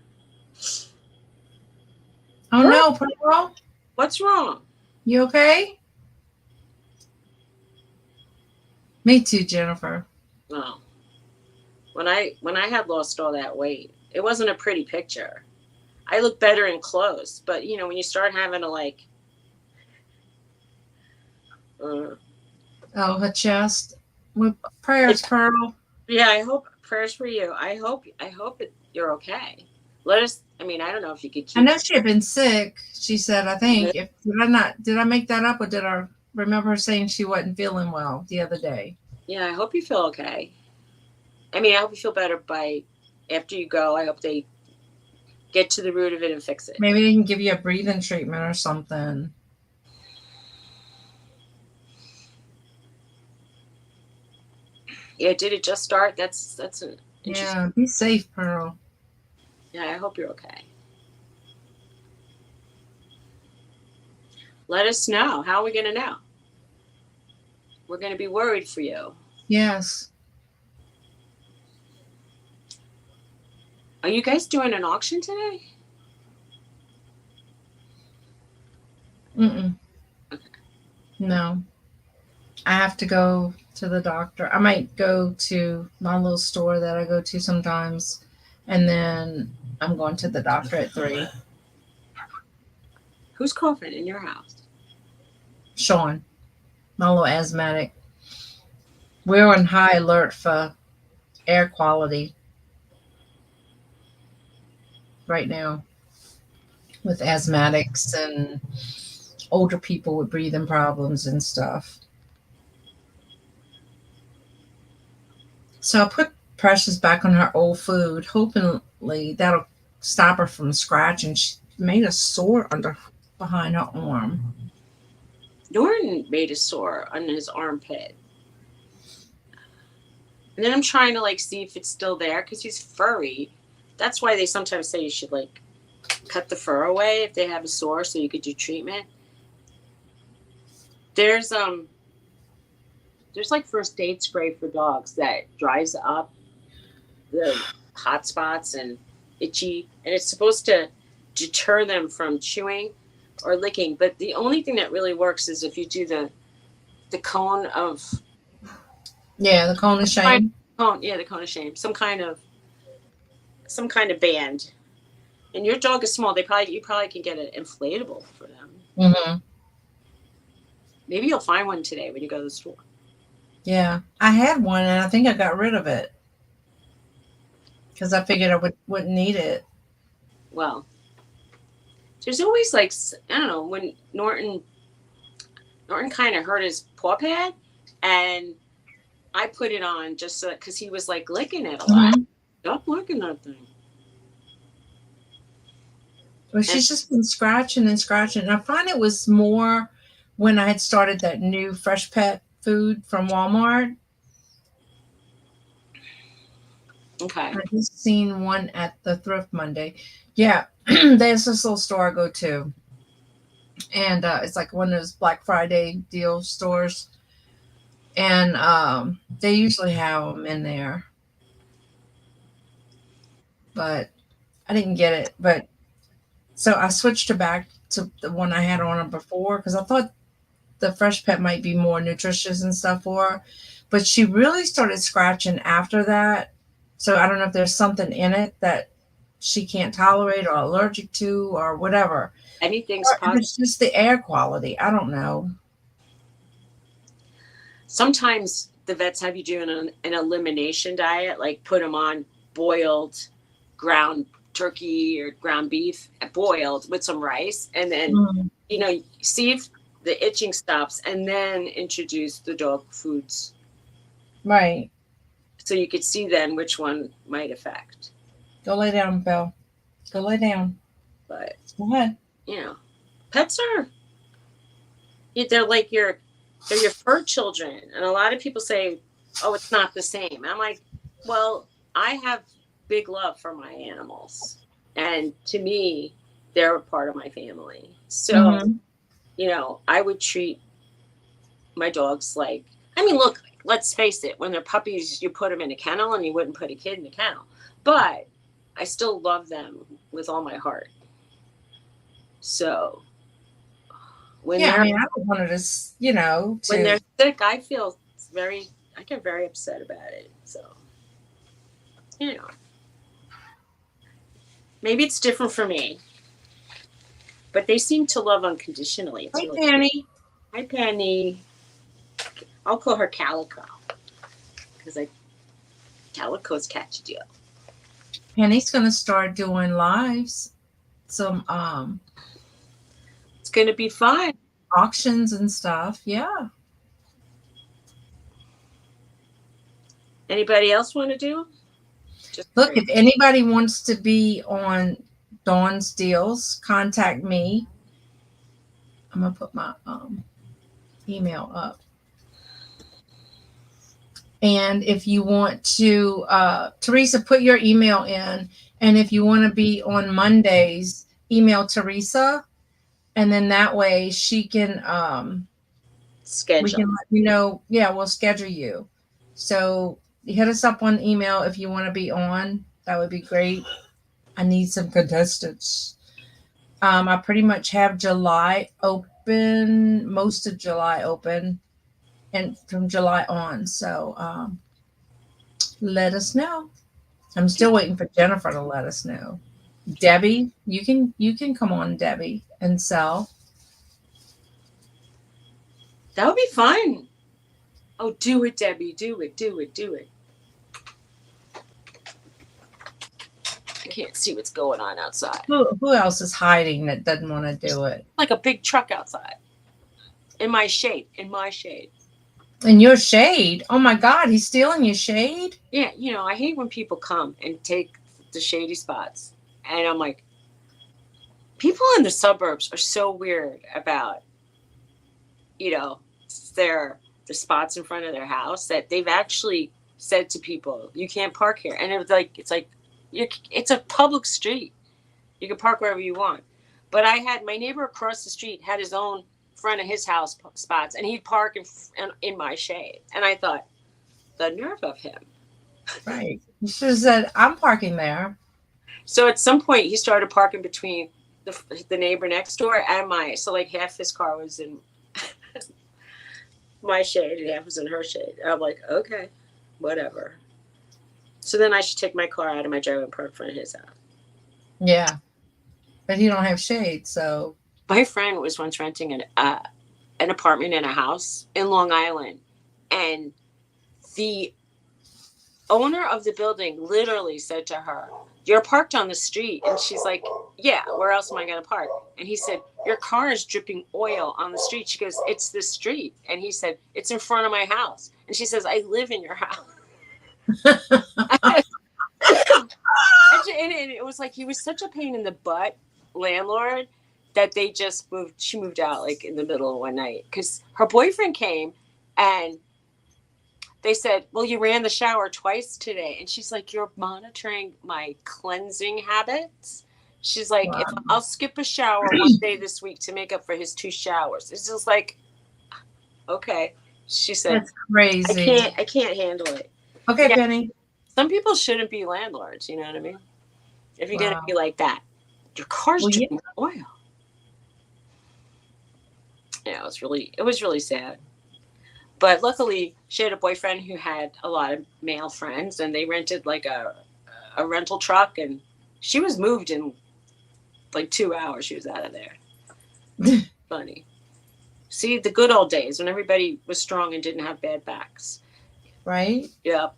Oh no, Pearl. What's wrong? You okay? Me too, Jennifer. Oh, when I had lost all that weight, it wasn't a pretty picture. I look better in clothes, but when you start having to like, uh, Oh, her chest. With prayers, Pearl. yeah, I hope prayers for you. I hope you're okay. Let us. I mean, I don't know if you could I keep. know she had been sick. She said, I think. If did I make that up or did I remember her saying she wasn't feeling well the other day? Yeah, I hope you feel okay. I mean, I hope you feel better by after you go. I hope they get to the root of it and fix it. Maybe they can give you a breathing treatment or something. Yeah, did it just start? That's an interesting. Yeah, be safe, Pearl. Yeah, I hope you're okay. Let us know. How are we going to know? We're going to be worried for you. Yes. Are you guys doing an auction today? Mm-mm. No. I have to go to the doctor. I might go to my little store that I go to sometimes, and then I'm going to the doctor at 3. Who's coughing in your house? Sean, my little asthmatic. We're on high alert for air quality right now with asthmatics and older people with breathing problems and stuff. So I put Precious back on her old food, hopefully that'll stop her from scratching. She made a sore under behind her arm. Norton made a sore on his armpit. And then I'm trying to like see if it's still there because he's furry. That's why they sometimes say you should like cut the fur away if they have a sore so you could do treatment. There's like first aid spray for dogs that dries up the hot spots and itchy, and it's supposed to deter them from chewing or licking. But the only thing that really works is if you do the cone of Yeah, the cone of shame. the cone of shame, some kind of band. And your dog is small. You probably can get an inflatable for them. Hmm. Maybe you'll find one today when you go to the store. Yeah, I had one and I think I got rid of it because I figured wouldn't need it. Well, there's always like I don't know when Norton kind of hurt his paw pad, and I put it on just so because he was like licking it a lot. Hmm. Stop licking that thing. Well, And she's just been scratching and scratching. And I find it was more when I had started that new fresh pet food from Walmart. okay, I just seen one at the Thrift Monday. Yeah, there's this little store I go to, and it's like one of those Black Friday deal stores, and they usually have them in there, but I didn't get it. But so I switched her back to the one I had on her before because I thought the fresh pet might be more nutritious and stuff for her, but she really started scratching after that. So I don't know if there's something in it that she can't tolerate or allergic to or whatever. anything's Or if possible. it's just the air quality. I don't know. Sometimes the vets have you do an elimination diet, like put them on boiled ground turkey or ground beef, boiled with some rice, and then Mm, see if the itching stops, and then introduce the dog foods right. so you could see then which one might affect. Go lay down, Belle. Go lay down. But Go ahead. pets are they're your fur children, and a lot of people say, "Oh, it's not the same." I'm like, well, I have big love for my animals, and to me, they're a part of my family. So, Hmm. I would treat my dogs like. I mean, look, let's face it. When they're puppies, you put them in a kennel, and you wouldn't put a kid in a kennel. But I still love them with all my heart. So when Yeah, I they're mean, I don't want her to, when they're to. sick, I get very upset about it. So, maybe it's different for me, but they seem to love unconditionally. It's Hey, really Penny. Hi, Penny. I'll call her Calico because Calico's catchy deal. Penny's gonna start doing lives, some It's gonna be fun. auctions and stuff. Yeah. Anybody else want to do? Just Look, if anybody wants to be on Dawn's deals, contact me. I'm gonna put my email up. And if you want to, Teresa, put your email in. And if you want to be on Mondays, email Teresa. And then that way she can, schedule. we can let you know. Yeah, we'll schedule you. So hit us up on email if you want to be on. That would be great. I need some contestants. I pretty much have July open, most of July open, and from July on. So let us know. I'm still waiting for Jennifer to let us know. Debbie, you can come on, Debbie, and sell. That would be fun. Oh, do it, Debbie. Do it. Do it. Do it. I can't see what's going on outside. Who else is hiding that doesn't want to do it? Like a big truck outside. In my shade. In my shade. In your shade? Oh my God, he's stealing your shade? Yeah, I hate when people come and take the shady spots. And I'm like, people in the suburbs are so weird about, the spots in front of their house that they've actually said to people, you can't park here. And it's a public street. You can park wherever you want. But I had my neighbor across the street had his own front of his house spots, and he'd park in my shade. And I thought, the nerve of him. Right. You should have said, I'm parking there. So at some point, he started parking between the neighbor next door and so like half his car was in my shade and half was in her shade. And I'm like, okay, whatever. So then I should take my car out of my driveway and park in front of his house. Yeah. But he don't have shade, so. My friend was once renting an apartment in a house in Long Island, and the owner of the building literally said to her, "You're parked on the street." And she's like, "Yeah, where else am I going to park?" And he said, "Your car is dripping oil on the street." She goes, "It's the street." And he said, "It's in front of my house." And she says, "I live in your house." And it was like, he was such a pain in the butt landlord that she moved out like in the middle of one night because her boyfriend came and they said, "Well, you ran the shower twice today." And she's like, "You're monitoring my cleansing habits." She's like, Wow. "If I'll skip a shower one day this week to make up for his 2 showers." It's just like, okay. She said, That's crazy. I can't handle it. Okay, Yeah. Penny. Some people shouldn't be landlords, you know what I mean? If you're Wow. gonna be like that, your car's dripping oil. Yeah, it was really sad. But luckily, she had a boyfriend who had a lot of male friends, and they rented like a rental truck, and she was moved in like 2 hours. She was out of there. Funny. See, the good old days when everybody was strong and didn't have bad backs. Right? Yep.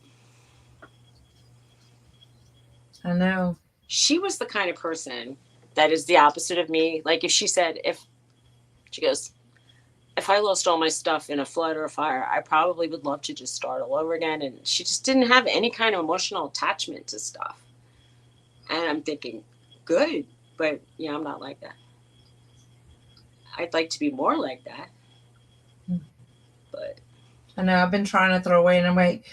I know. She was the kind of person that is the opposite of me. Like if she goes, "If I lost all my stuff in a flood or a fire, I probably would love to just start all over again." And she just didn't have any kind of emotional attachment to stuff. And I'm thinking, good, but yeah, I'm not like that. I'd like to be more like that. But I know. I've been trying to throw away, and I'm like,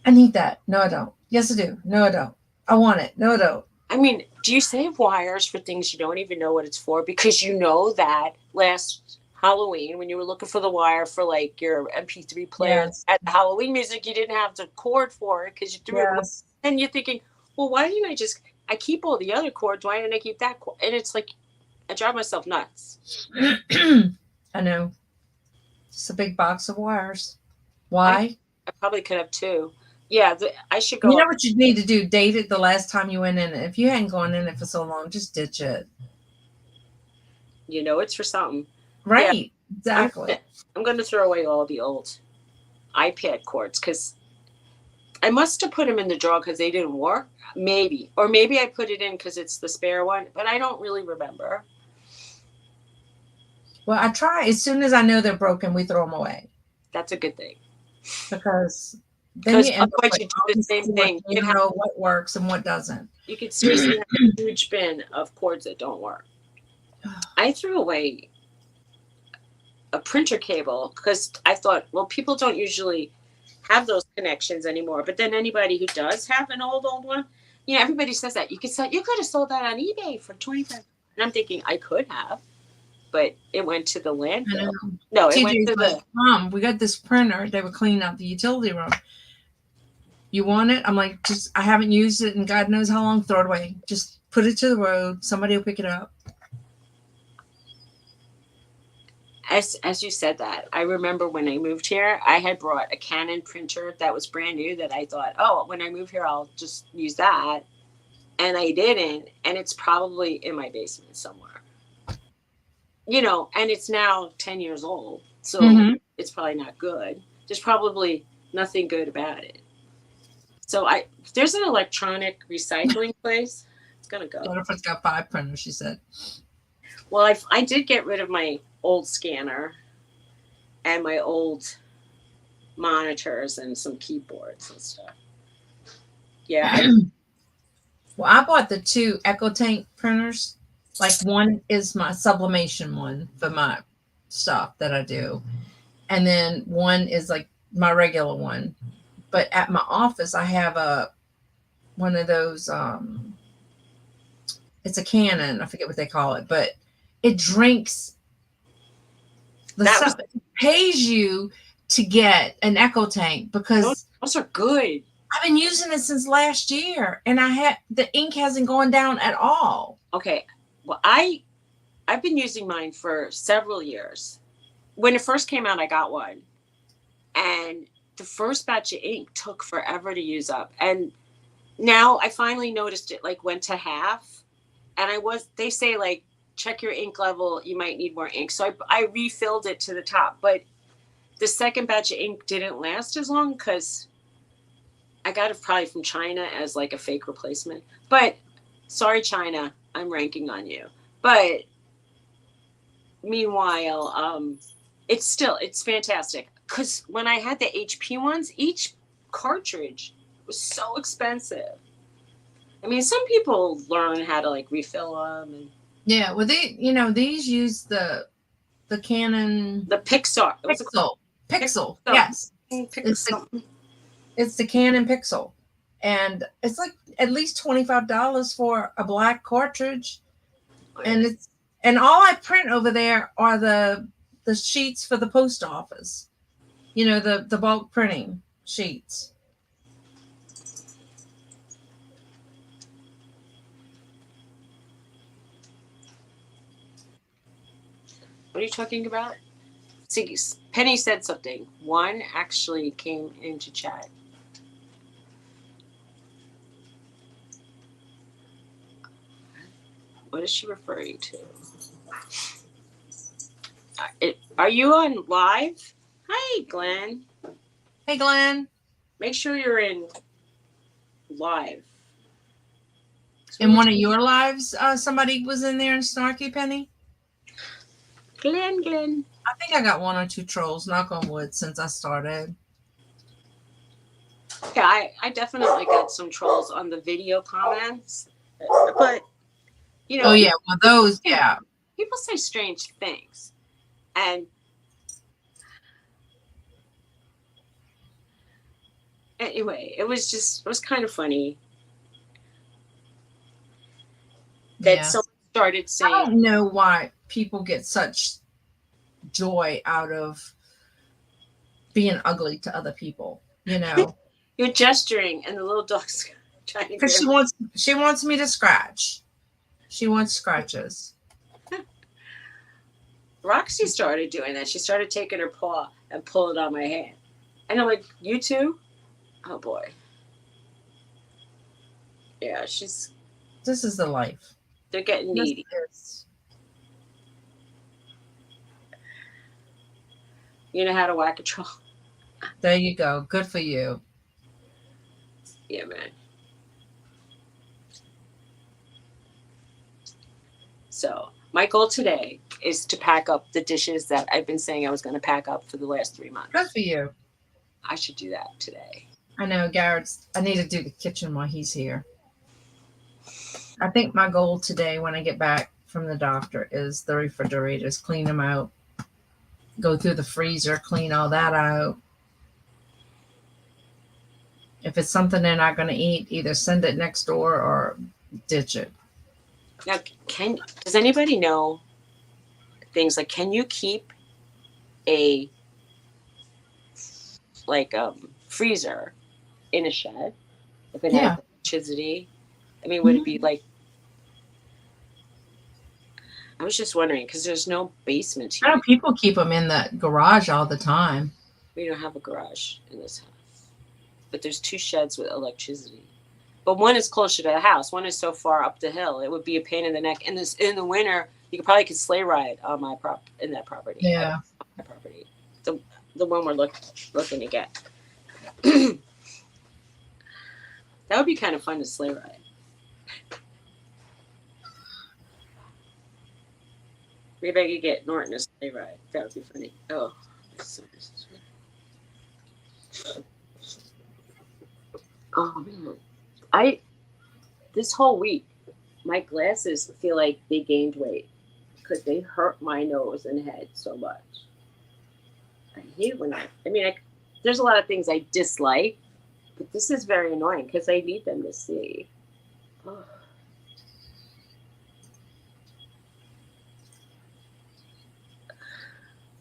I need that. No, I don't. Yes, I do. No, I don't. I want it. No, I don't. I mean, do you save wires for things you don't even know what it's for? Because you know that last Halloween, when you were looking for the wire for like your MP3 player at Halloween music, you didn't have the cord for it because you threw it away. And you're thinking, well, why didn't I keep all the other cords? Why didn't I keep that cord? And it's like, I drive myself nuts. I know. It's a big box of wires. I, Why? I probably could have too. Yeah, I should You go know up. what you need to do? Date it the last time you went in it. If you hadn't gone in it for so long, just ditch it. You know, it's for something. Yeah, Right. I'm Exactly. I'm going to throw away all the old iPad cords because I must have put them in the drawer because they didn't work. Maybe, or maybe I put it in because it's the spare one, but I don't really remember. Well, I try as soon as I know they're broken, we throw them away That's a good thing because then because you end up otherwise with you do all the these same cords thing. and you don't know what works and what doesn't. You could seriously have a huge bin of cords that don't work. I threw away a printer cable because I thought, well, people don't usually have those connections anymore. But then anybody who does have an old one, you know, everybody says that you could have sold that on eBay for 25. And I'm thinking I could have, but it went to the I landfill. know. No, it went TJ's to like, the. Mom, we got this printer. They were cleaning out the utility room. You want it? I'm like, just I haven't used it and God knows how long. Throw it away. Just put it to the road. Somebody will pick it up. As you said that, I remember when I moved here, I had brought a Canon printer that was brand new that I thought, oh, when I move here, I'll just use that. And I didn't, and it's probably in my basement somewhere. You know, and it's now 10 years old, so it's probably not good. There's probably nothing good about it. So there's an electronic recycling place. It's gonna go. What if it's got 5 printers? She said. Well, I did get rid of my old scanner and my old monitors and some keyboards and stuff. Yeah. Well, I bought the 2 EchoTank printers. Like one is my sublimation one for my stuff that I do, and then one is like my regular one. But at my office, I have one of those. It's a Canon. I forget what they call it, but it drinks the stuff. It pays you to get an EchoTank because those are good. I've been using it since last year, and the ink hasn't gone down at all. Okay, well, I've been using mine for several years. When it first came out, I got one, and the first batch of ink took forever to use up. And now I finally noticed it like went to half, and they say like check your ink level, you might need more ink. So I refilled it to the top, but the second batch of ink didn't last as long because I got it probably from China as like a fake replacement. But sorry, China, I'm ranking on you. But meanwhile, it's fantastic because when I had the HP ones, each cartridge was so expensive. I mean, some people learn how to like refill them. And yeah, well, these use the Canon, the Pixar. Pixel. Yes, it's the Canon Pixel, and it's like at least $25 for a black cartridge, and all I print over there are the sheets for the post office, the bulk printing sheets. What are you talking about? See, Penny said something. One actually came into chat. What is she referring to? Are you on live? Hi, Glenn. Hey, Glenn. Make sure you're in live. In one of your lives, somebody was in there in Snarky Penny? Glenn. I think I got 1 or 2 trolls, knock on wood, since I started. Yeah, I definitely got some trolls on the video comments. But, Oh, yeah, well, those, yeah. People say strange things. And anyway, it was kind of funny that someone started saying. I don't know why people get such joy out of being ugly to other people, You're gesturing and the little dog's trying to. Because she wants me to scratch. She wants scratches. Roxy started doing that. She started taking her paw and pull it on my hand. And I'm like, you too? Oh boy. Yeah, This is the life. they're getting Yes, needy. it is. You know how to whack a troll? There you go. Good for you. Yeah, man. So my goal today is to pack up the dishes that I've been saying I was going to pack up for the last 3 months. Good for you. I should do that today. I know I need to do the kitchen while he's here. I think my goal today when I get back from the doctor is the refrigerators, clean them out, go through the freezer, clean all that out. If it's something they're not going to eat, either send it next door or ditch it. Now, does anybody know things like, can you keep a freezer in a shed if it has electricity? I mean, would it be like? I was just wondering because there's no basement I here. know people keep them in the garage all the time. We don't have a garage in this house, but there's 2 sheds with electricity. But one is closer to the house. One is so far up the hill. It would be a pain in the neck. And this in the winter, you could sleigh ride on in that property. Yeah. My property. The one we're looking to get. That would be kind of fun to sleigh ride. Maybe I could get Norton a sleigh ride. That would be funny. Oh. Oh man. This whole week, my glasses feel like they gained weight because they hurt my nose and head so much. I hate when there's a lot of things I dislike, but this is very annoying because I need them to see. Oh.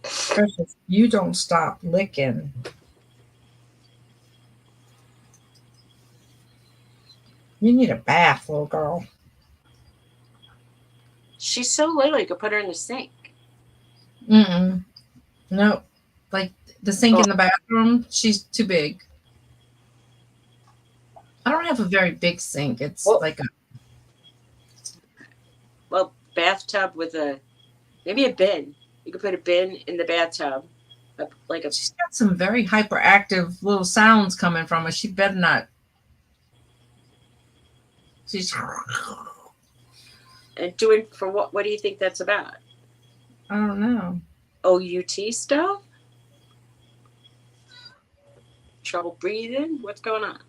Precious, you don't stop licking. You need a bath, little girl. She's so little, you could put her in the sink. No, like the sink in the bathroom, she's too big. I don't have a very big sink. It's like a bathtub with maybe a bin. You could put a bin in the bathtub. She's got some very hyperactive little sounds coming from her. She better not. She's and doing for what? What do you think that's about? I don't know. OUT stuff? Trouble breathing? What's going on?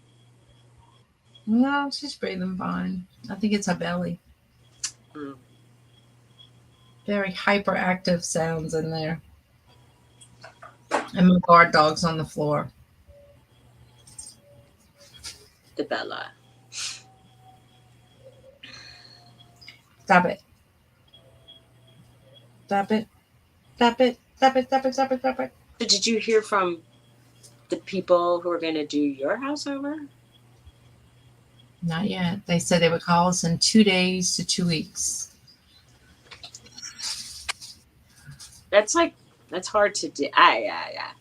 No, she's breathing fine. I think it's her belly. Very hyperactive sounds in there. And my guard dog's on the floor. The Bella. Stop it. Stop it. Stop it. Stop it. Stop it. Stop it. Stop it. So did you hear from the people who are going to do your house over? Not yet. They said they would call us in 2 days to 2 weeks. That's hard to do. I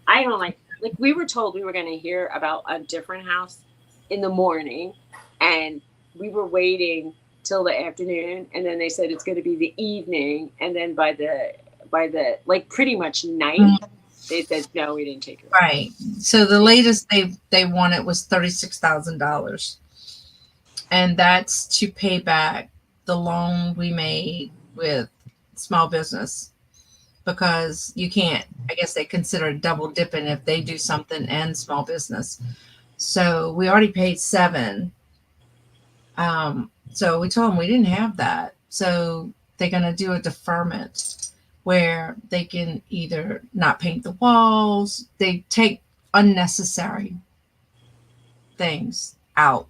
don't like we were told we were going to hear about a different house in the morning, and we were waiting till the afternoon, and then they said it's going to be the evening, and then by the pretty much night, they said no, we didn't take it. Right. So the latest they wanted was $36,000, and that's to pay back the loan we made with small business. Because you can't, I guess they consider double dipping if they do something and small business. So we already paid $7. So we told them we didn't have that. So they're going to do a deferment where they can either not paint the walls, they take unnecessary things out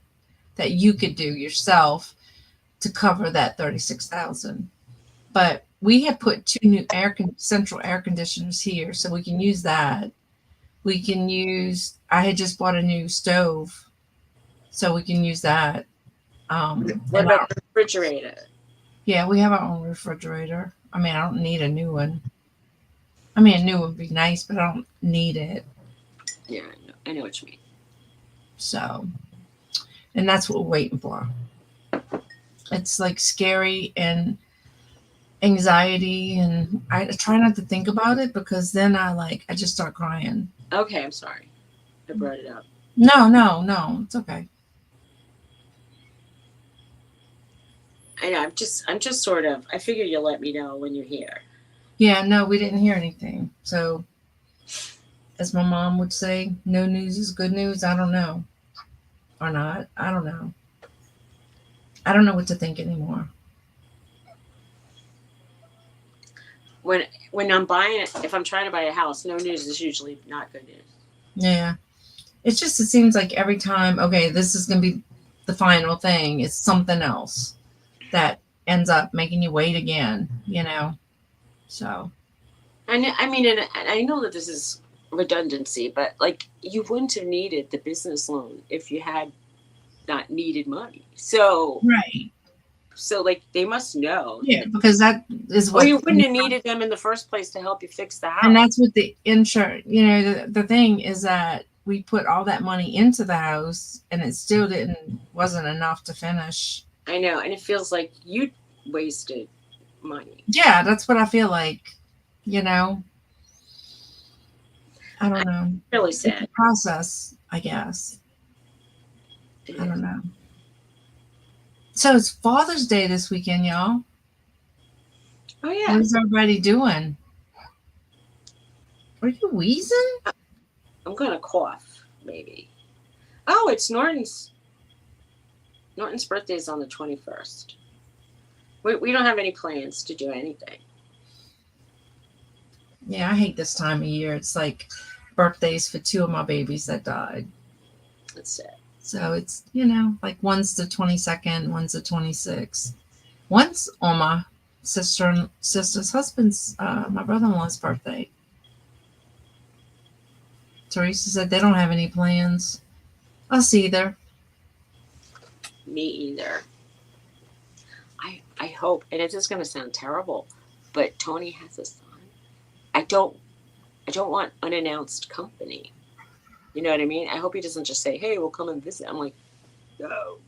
that you could do yourself to cover that $36,000. But we had put 2 new central air conditioners here, so we can use that. We can use, I had just bought a new stove, so we can use that. What about the refrigerator? Yeah, we have our own refrigerator. I mean, I don't need a new one. I mean, a new one would be nice, but I don't need it. Yeah, I know what you mean. So, and that's what we're waiting for. It's like scary and anxiety, and I try not to think about it because then I just start crying. Okay, I'm sorry. I brought it up. No, it's okay. I know. I'm just sort of. I figure you'll let me know when you're here. Yeah, no, we didn't hear anything. So, as my mom would say, no news is good news. I don't know. Or not. I don't know. I don't know what to think anymore. When I'm buying it, if I'm trying to buy a house, no news is usually not good news. Yeah. It's just, it seems like every time, okay, this is going to be the final thing, it's something else that ends up making you wait again, you know? So, I mean, and I know that this is redundancy, but like you wouldn't have needed the business loan if you had not needed money. right. So like they must know. Yeah, because that is Or what, you wouldn't have needed them in the first place to help you fix the house. and that's what the insurance, the thing is that we put all that money into the house and it still wasn't enough to finish. I know, and it feels like you wasted money. Yeah, that's what I feel like, you know? I don't know. Really It's sad. a process, I guess. I don't know. So it's Father's Day this weekend, y'all. Oh yeah. What is everybody doing? Are you wheezing? I'm gonna cough, maybe. Oh, it's Norton's birthday is on the 21st. We don't have any plans to do anything. Yeah, I hate this time of year. It's like birthdays for two of my babies that died. That's it. So it's, like one's the 22nd, one's the 26th. One's on my sister's husband's, my brother-in-law's birthday. Teresa said they don't have any plans. Us either. Me either. I hope, and it's just going to sound terrible, but Tony has a son. I don't want unannounced company. You know what I mean? I hope he doesn't just say, "Hey, we'll come and visit." I'm like, no.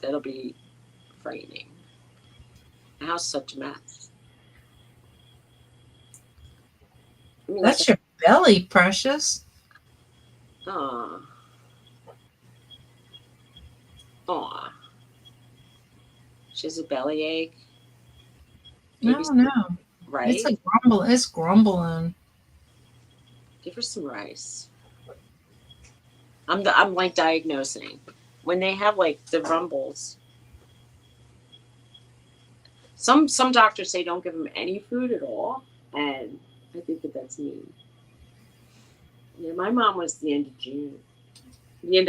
That'll be frightening. The house is such a mess. I mean, That's your belly, precious. Aw. Aw. She has a bellyache. No, Right? It's a grumble. It's grumbling. Give her some rice. I'm like diagnosing. When they have like the rumbles. Some doctors say don't give them any food at all, and I think that's mean. Yeah, my mom was the end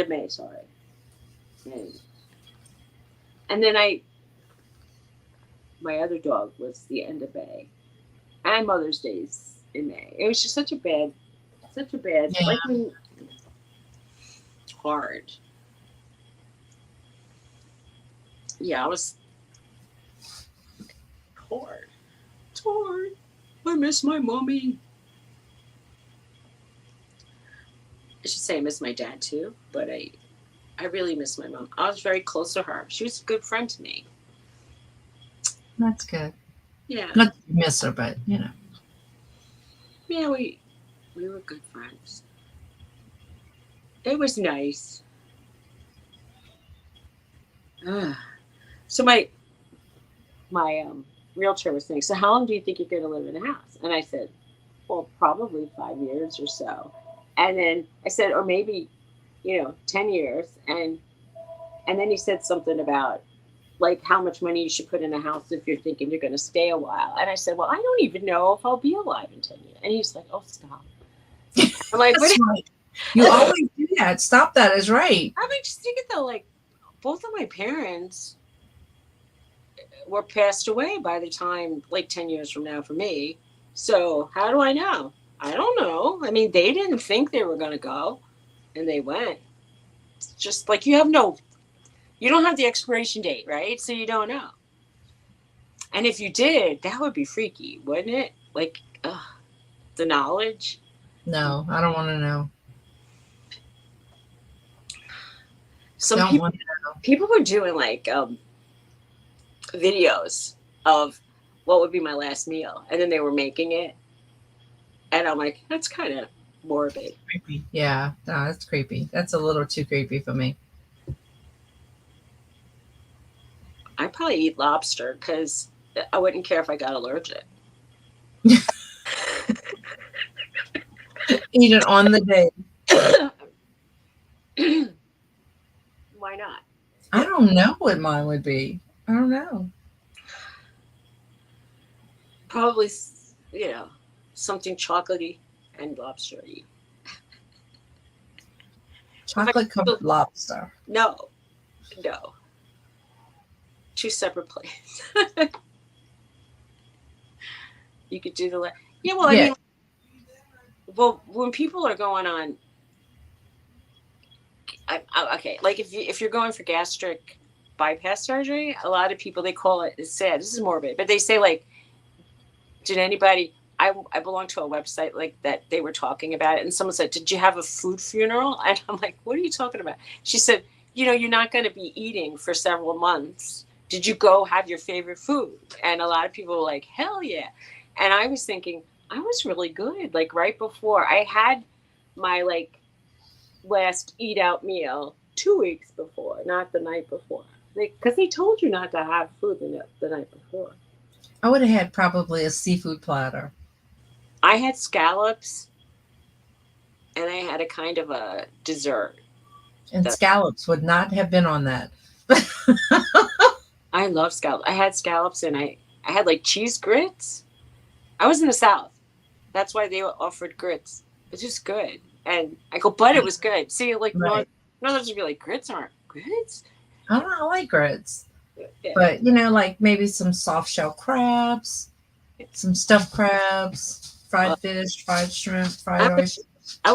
of May, sorry. And then my other dog was the end of May, and Mother's Day's in May. It was just such a bad, Yeah. like hard. Yeah, I was hard. It's hard. I miss my mommy. I should say I miss my dad too, but I really miss my mom. I was very close to her. She was a good friend to me. That's good. Yeah. Not that you miss her, but Yeah, we were good friends. It was nice. So my realtor was saying, "So how long do you think you're going to live in a house?" And I said, "Well, probably 5 years or so." And then I said, "Or maybe, 10 years." And then he said something about like how much money you should put in a house if you're thinking you're going to stay a while. And I said, "Well, I don't even know if I'll be alive in 10 years." And he's like, "Oh, stop." I'm like, that's right. You always do that. Stop that is right. I mean, just think it though, like both of my parents were passed away by the time, like 10 years from now for me. So how do I know? I don't know. I mean, they didn't think they were going to go, and they went. It's just like you don't have the expiration date, right? So you don't know. And if you did, that would be freaky, wouldn't it? Like, the knowledge. No, I don't want to know. Some Don't people, want to know. people were doing like videos of what would be my last meal, and then they were making it, and I'm like, that's kind of morbid. Creepy. Yeah, no, that's creepy. That's a little too creepy for me. I'd probably eat lobster because I wouldn't care if I got allergic. Eat it on the day. Why not? I don't know what mine would be. I don't know. Probably, something chocolatey and lobstery. Chocolate covered lobster. No. Two separate plates. You could do the I mean, when people are going on, okay, like if you're going for gastric bypass surgery, a lot of people, they call it, it's sad, this is morbid, but they say like, did anybody, I belong to a website like that, they were talking about it, and someone said, did you have a food funeral? And I'm like, what are you talking about? She said, you're not going to be eating for several months. Did you go have your favorite food? And a lot of people were like, hell yeah. And I was thinking, I was really good. Like right before I had my like last eat out meal 2 weeks before, not the night before. Because they told you not to have food the night before. I would have had probably a seafood platter. I had scallops, and I had a kind of a dessert. And scallops would not have been on that. I love scallops. I had scallops, and I had like cheese grits. I was in the South. That's why they offered grits. It's just good. And I go, but it was good. See, like, Right. Northerners would be like, grits aren't grits? I don't know, I like grits. Yeah. But, like maybe some soft shell crabs, some stuffed crabs, fried fish, fried shrimp, fried oysters. I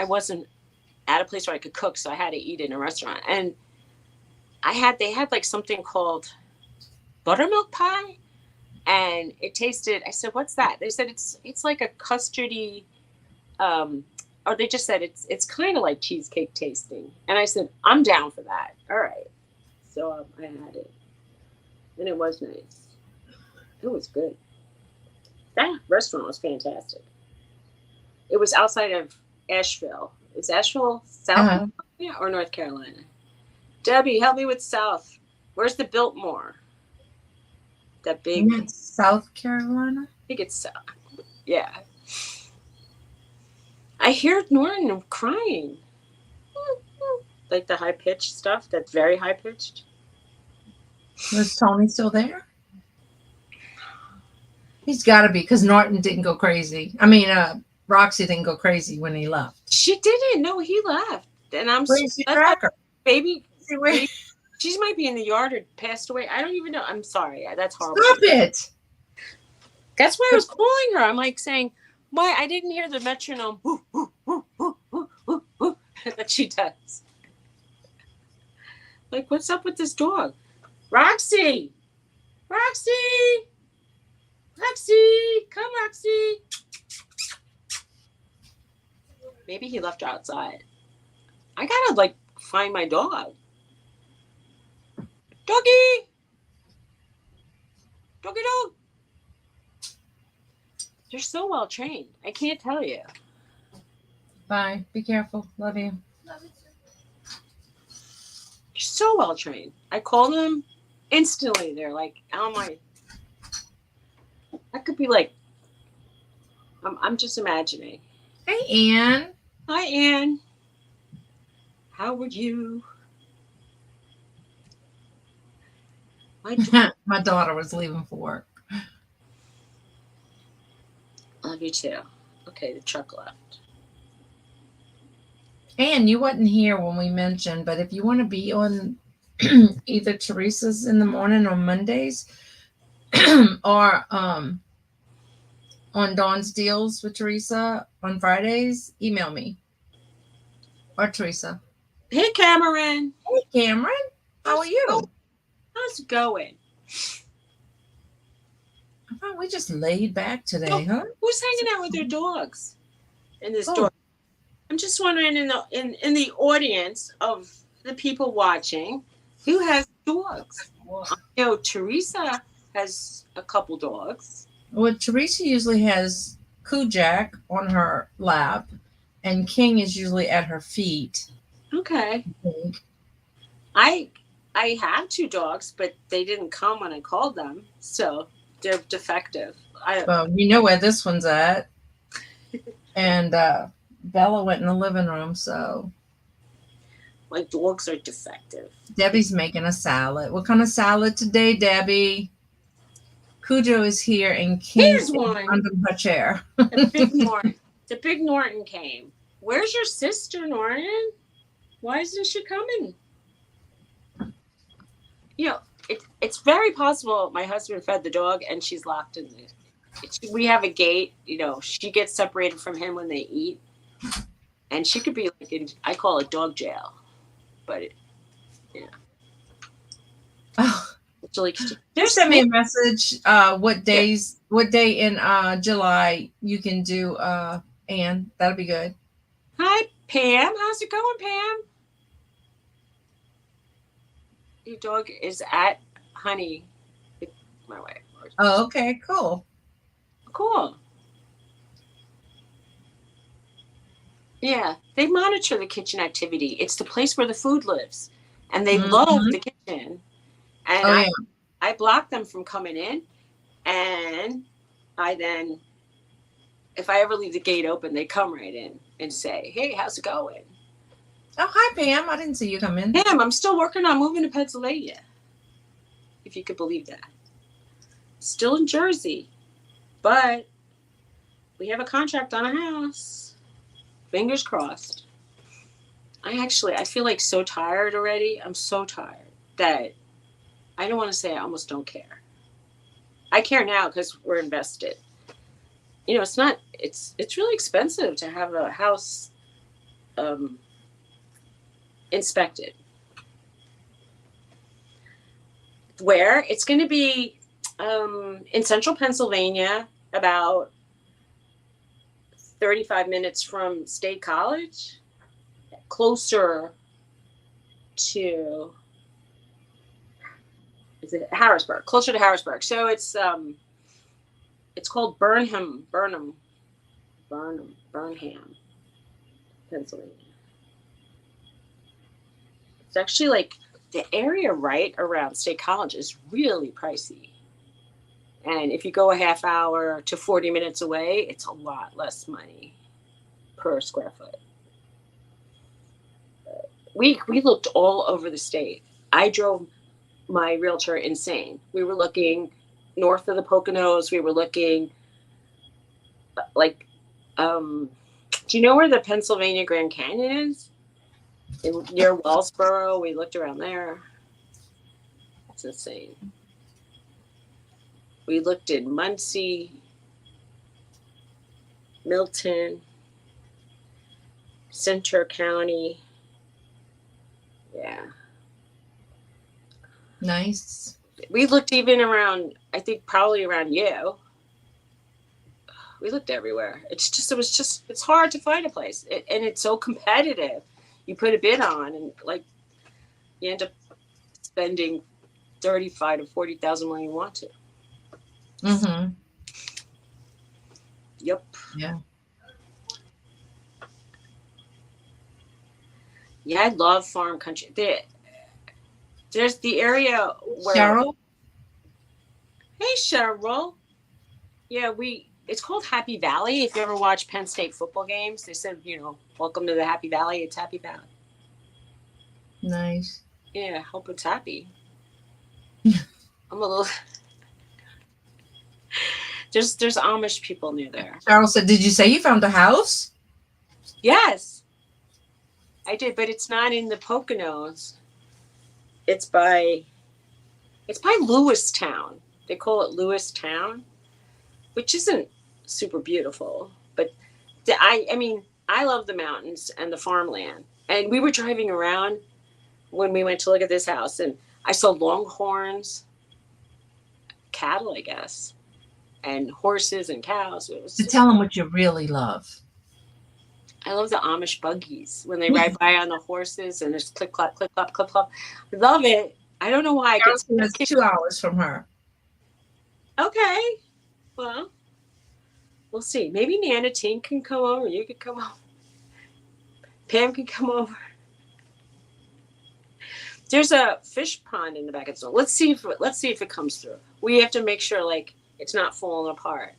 wasn't at a place where I could cook, so I had to eat in a restaurant. And they had like something called buttermilk pie, and it tasted, I said, what's that? They said it's like a custardy, or they just said it's kind of like cheesecake tasting. And I said, I'm down for that. All right. So I had it, and it was nice. It was good. That restaurant was fantastic. It was outside of Asheville. Is Asheville South Carolina or North Carolina? Debbie, help me with South. Where's the Biltmore? That big. South Carolina? I think it's South. Yeah. I hear Norton crying. Like the high pitched stuff. That's very high pitched. Was Tony still there? He's got to be, because Norton didn't go crazy. I mean, Roxy didn't go crazy when he left. She didn't. No, he left. And I'm crazy cracker. Baby, she might be in the yard or passed away. I don't even know. I'm sorry. That's horrible. Stop it. That's why I was calling her. I'm like saying, why I didn't hear the metronome that she does. Like, what's up with this dog? Roxy! Roxy! Roxy! Come, Roxy! Maybe he left her outside. I gotta, like, find my dog. Doggy! Doggy dog! They're so well trained. I can't tell you. Bye. Be careful. Love you. They're so well trained. I call them instantly. They're like, oh my. That could be like, I'm just imagining. Hey, Ann. Hi, Ann. How are you? My daughter was leaving for work. Love you too. Okay, the truck left. And you wasn't here when we mentioned, but if you want to be on either Teresa's in the morning on Mondays or on Dawn's Deals with Teresa on Fridays, email me or Teresa. Hey, Cameron. Hey, Cameron. How are you? How's it going? Oh, we just laid back today, No. huh? Who's hanging out with their dogs in this Oh. dog? I'm just wondering in the audience of the people watching, who has dogs? I know Teresa has a couple dogs. Well, Teresa usually has Kujak on her lap, and King is usually at her feet. Okay. I think. I have two dogs, but they didn't come when I called them, so they're defective. Well, you know where this one's at. And Bella went in the living room, so My dogs are defective. Debbie's making a salad. What kind of salad today, Debbie? Cujo is here and King Here's is one. under her chair. The big Norton. The big Norton came. Where's your sister, Norton? Why isn't she coming? You know, it's very possible my husband fed the dog and she's locked in there. We have a gate. You know, she gets separated from him when they eat, and she could be like in, I call it dog jail, but Oh, so like just send me a message. What day in July you can do? Anne, that'll be good. Hi, Pam. How's it going, Pam? Your dog is at Honey. My wife. Oh, okay, cool. Cool. Yeah, they monitor the kitchen activity. It's the place where the food lives, and they love the kitchen. And Oh, yeah. I block them from coming in, and I then, if I ever leave the gate open, they come right in and say, "Hey, how's it going?" Oh, hi, Pam. I didn't see you come in. Pam, I'm still working on moving to Pennsylvania. If you could believe that. Still in Jersey, but we have a contract on a house. Fingers crossed. I feel like so tired already. I'm so tired that I don't want to say I almost don't care. I care now because we're invested. You know, it's really expensive to have a house inspected. Where it's going to be in central Pennsylvania, about 35 minutes from State College, closer to, is it Harrisburg? Closer to Harrisburg. So it's called Burnham, Pennsylvania. It's actually like the area right around State College is really pricey. And if you go a half hour to 40 minutes away, it's a lot less money per square foot. We looked all over the state. I drove my realtor insane. We were looking north of the Poconos. We were looking like, do you know where the Pennsylvania Grand Canyon is? Near Wellsboro. We looked around there. It's insane. We looked in Muncie, Milton, Center County. Yeah. Nice. We looked even around, I think probably around you. We looked everywhere. It's hard to find a place. And it's so competitive. You put a bid on and like you end up spending 35 to 40,000 when you want to. Mm-hmm. Yep. Yeah. Yeah, I love farm country. There's the area where Cheryl? Hey Cheryl. Yeah, it's called Happy Valley. If you ever watch Penn State football games, they said, you know, welcome to the Happy Valley. It's Happy Valley. Nice. Yeah, I hope it's happy. I'm a little there's Amish people near there. Cheryl said, did you say you found a house? Yes. I did, but it's not in the Poconos. It's by Lewistown. They call it Lewistown, which isn't super beautiful, but I mean, I love the mountains and the farmland. And we were driving around when we went to look at this house, and I saw longhorns, cattle, I guess. and horses and cows. It was To just, tell them what you really love. I love the Amish buggies when they ride by on the horses and there's click clap, click clap, click clap. I love it. I don't know why I get It was 2 hours from her. Okay. Well, we'll see. Maybe Nana Tink can come over. You could come over. Pam can come over. There's a fish pond in the back of the store. Let's see if it comes through. We have to make sure like it's not falling apart.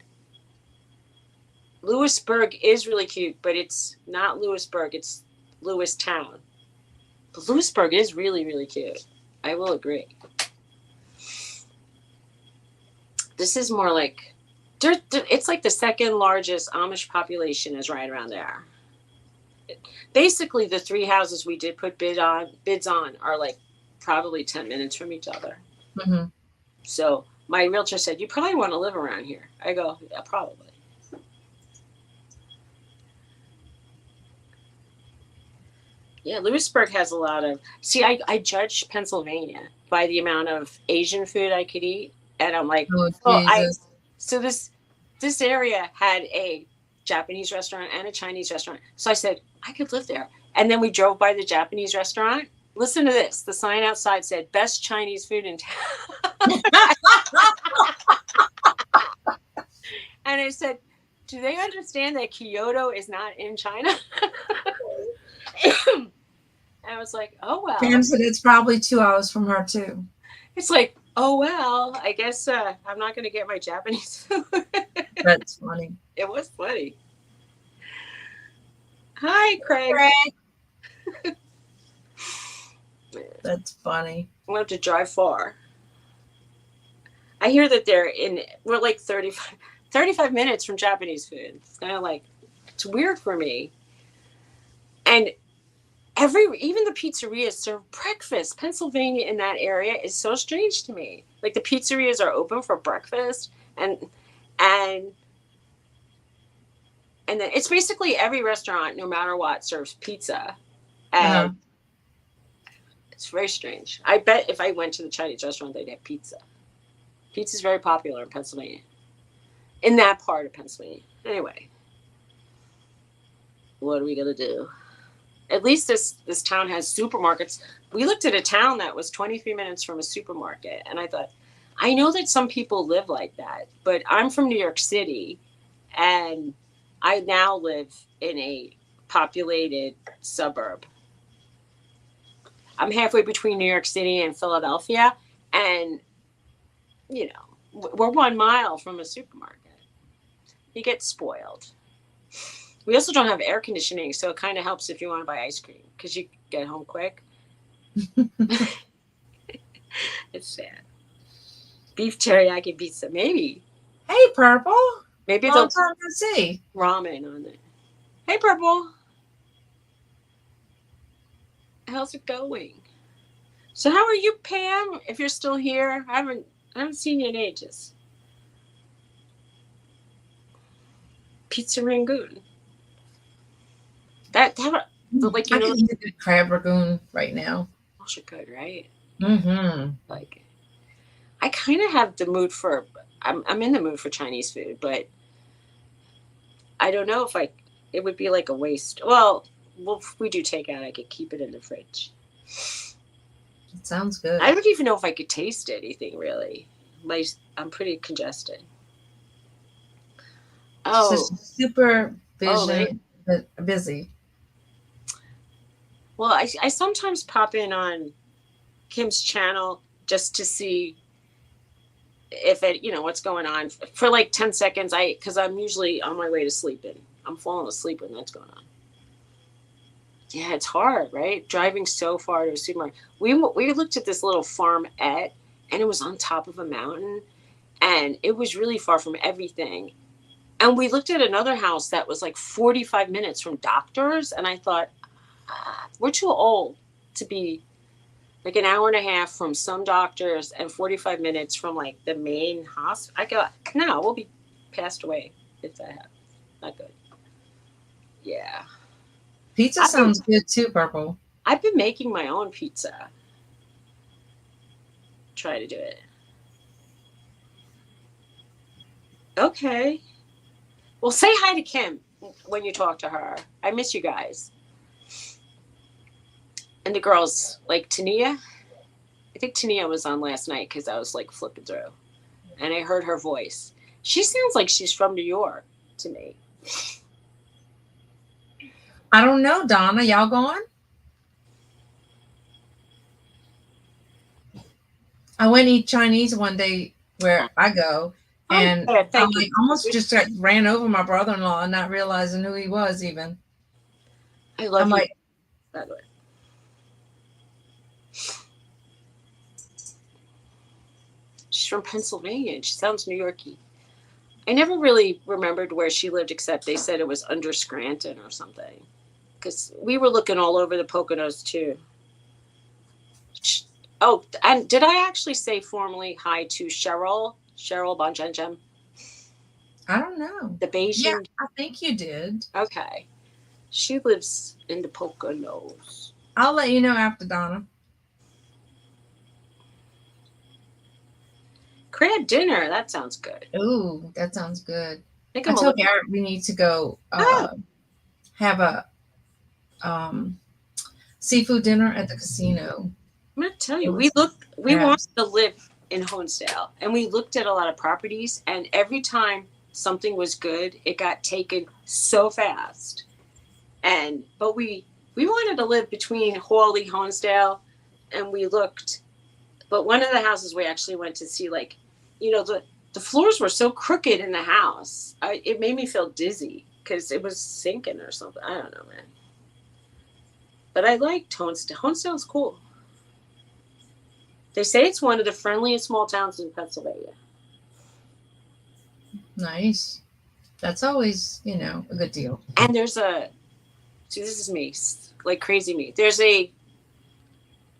Lewisburg is really cute, but it's not Lewisburg. It's Lewistown. But Lewisburg is really, really cute. I will agree. This is more like it's like the second largest Amish population is right around there. Basically, the 3 houses we did put bids on are like probably 10 minutes from each other. Mm-hmm. So my realtor said, "You probably want to live around here." I go, "Yeah, probably." Yeah, Lewisburg has a lot of. See, I judge Pennsylvania by the amount of Asian food I could eat, and I'm like, Oh, Jesus. So this area had a Japanese restaurant and a Chinese restaurant. So I said I could live there, and then we drove by the Japanese restaurant. Listen to this: the sign outside said "Best Chinese food in town," and I said, "Do they understand that Kyoto is not in China?" And I was like, "Oh well." Pam said it's probably 2 hours from her too. It's like, "Oh well, I guess I'm not going to get my Japanese food." That's funny. It was funny. Hi, Craig. That's funny. We'll have to drive far. I hear that we're like 35 minutes from Japanese food. It's kind of like, it's weird for me. And even the pizzerias serve breakfast. Pennsylvania in that area is so strange to me. Like the pizzerias are open for breakfast and then it's basically every restaurant, no matter what, serves pizza. And it's very strange. I bet if I went to the Chinese restaurant, they'd have pizza. Pizza is very popular in Pennsylvania. In that part of Pennsylvania. Anyway. What are we going to do? At least this town has supermarkets. We looked at a town that was 23 minutes from a supermarket. And I thought, I know that some people live like that. But I'm from New York City. And I now live in a populated suburb. I'm halfway between New York City and Philadelphia. And, you know, we're 1 mile from a supermarket. You get spoiled. We also don't have air conditioning, so it kind of helps if you want to buy ice cream because you get home quick. It's sad. Beef teriyaki pizza, maybe. Hey, Purple. Maybe Long they'll time to see. ramen on it. Hey, Purple. How's it going? So how are you, Pam? If you're still here, I haven't seen you in ages. Pizza Rangoon. Like I can eat a good crab ragoon right now. Those are good, right? Mm-hmm. Like, I kind of have the mood for. I'm in the mood for Chinese food, but I don't know if it would be like a waste. Well, if we do takeout, I could keep it in the fridge. It sounds good. I don't even know if I could taste anything really. I'm pretty congested. Oh, super busy. Well, I sometimes pop in on Kim's channel just to see if it, what's going on for like 10 seconds. Because I'm usually on my way to sleeping. I'm falling asleep when that's going on. Yeah, it's hard, right? Driving so far to a supermarket. We looked at this little farmette, and it was on top of a mountain, and it was really far from everything. And we looked at another house that was like 45 minutes from doctors, and I thought, we're too old to be like an hour and a half from some doctors and 45 minutes from like the main hospital. I go, no, we'll be passed away if that happens. Not good. Yeah. Pizza sounds good too, Purple. I've been making my own pizza. Try to do it. Okay. Well, say hi to Kim when you talk to her. I miss you guys. And the girls, like Tania. I think Tania was on last night because I was like flipping through. And I heard her voice. She sounds like she's from New York to me. I don't know, Donna. Y'all going? I went to eat Chinese one day where I go, and yeah, I thank you. like almost just ran over my brother-in-law, not realizing who he was even. I love I'm you, like, by the way. She's from Pennsylvania and she sounds New Yorkie. I never really remembered where she lived except they said it was under Scranton or something. Because we were looking all over the Poconos too. Oh, and did I actually say formally hi to Cheryl? Cheryl Bonjenjem? I don't know. The Yeah, Beijing. I think you did. Okay. She lives in the Poconos. I'll let you know after, Donna. Crab dinner. That sounds good. Ooh, that sounds good. I think I I'm a told little. Garrett we need to go have a seafood dinner at the casino. I'm gonna tell you, It was we wanted to live in Honesdale, and we looked at a lot of properties, and every time something was good, it got taken so fast. But we wanted to live between Hawley, Honesdale, and we looked. But one of the houses we actually went to see, like, the floors were so crooked in the house. It made me feel dizzy because it was sinking or something. I don't know, man. But I liked Honesdale. Honesdale's cool. They say it's one of the friendliest small towns in Pennsylvania. nice. That's always, a good deal. And this is me, like crazy me. There's a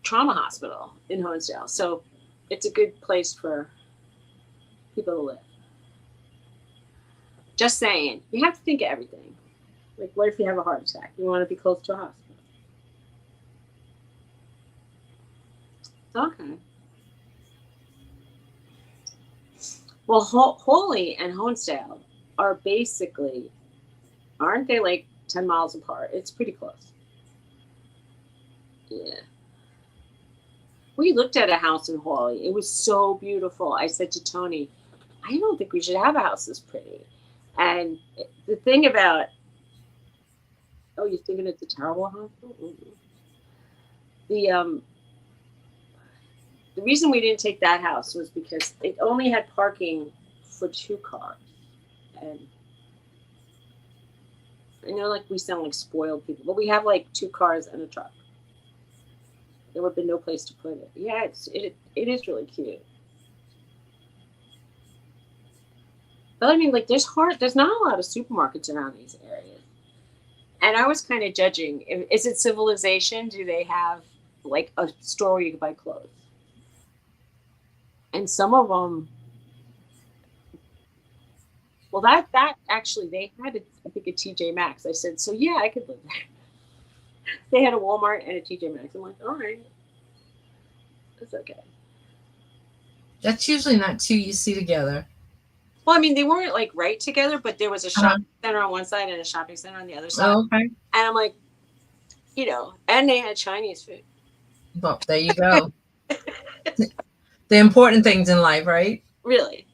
trauma hospital in Honesdale. So it's a good place for people to live. Just saying, you have to think of everything. Like, what if you have a heart attack? You want to be close to a hospital. Okay. Well, Hawley and Honesdale are basically, aren't they like 10 miles apart? It's pretty close. Yeah. We looked at a house in Hawley. It was so beautiful. I said to Tony, I don't think we should have a house this pretty. And the thing about, oh, you're thinking it's a terrible hospital? Mm-hmm. The reason we didn't take that house was because it only had parking for 2 cars. And I know, like, we sound like spoiled people, but we have like 2 cars and a truck. There would have been no place to put it. Yeah, it is really cute. But I mean, like, there's not a lot of supermarkets around these areas. And I was kind of judging. Is it civilization? Do they have like a store where you can buy clothes? And some of them, well, that actually they had, I think, a TJ Maxx. I said, so yeah, I could live there. They had a Walmart and a TJ Maxx. I'm like, all right, that's okay. That's usually not two you see together. Well, I mean, they weren't like right together, but there was a shopping center on one side and a shopping center on the other side. Oh, okay. And I'm like, and they had Chinese food. Well, there you go. The important things in life, right? Really.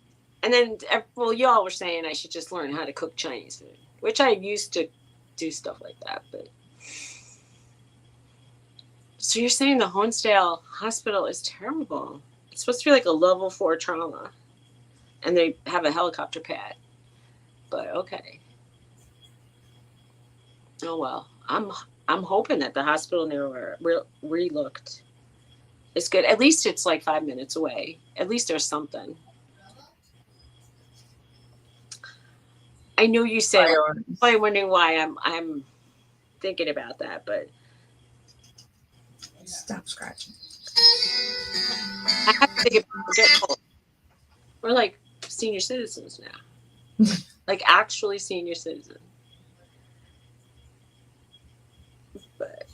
And then, well, y'all were saying I should just learn how to cook Chinese food, which I used to do stuff like that. But so you're saying the Honesdale Hospital is terrible? It's supposed to be like a level 4 trauma, and they have a helicopter pad. But okay. Oh well, I'm hoping that the hospital never re-looked. It's good. At least it's like 5 minutes away. At least there's something. I know you said, like, I'm wondering why I'm thinking about that, but stop scratching. I have to think about it. We're like senior citizens now, like actually senior citizens. But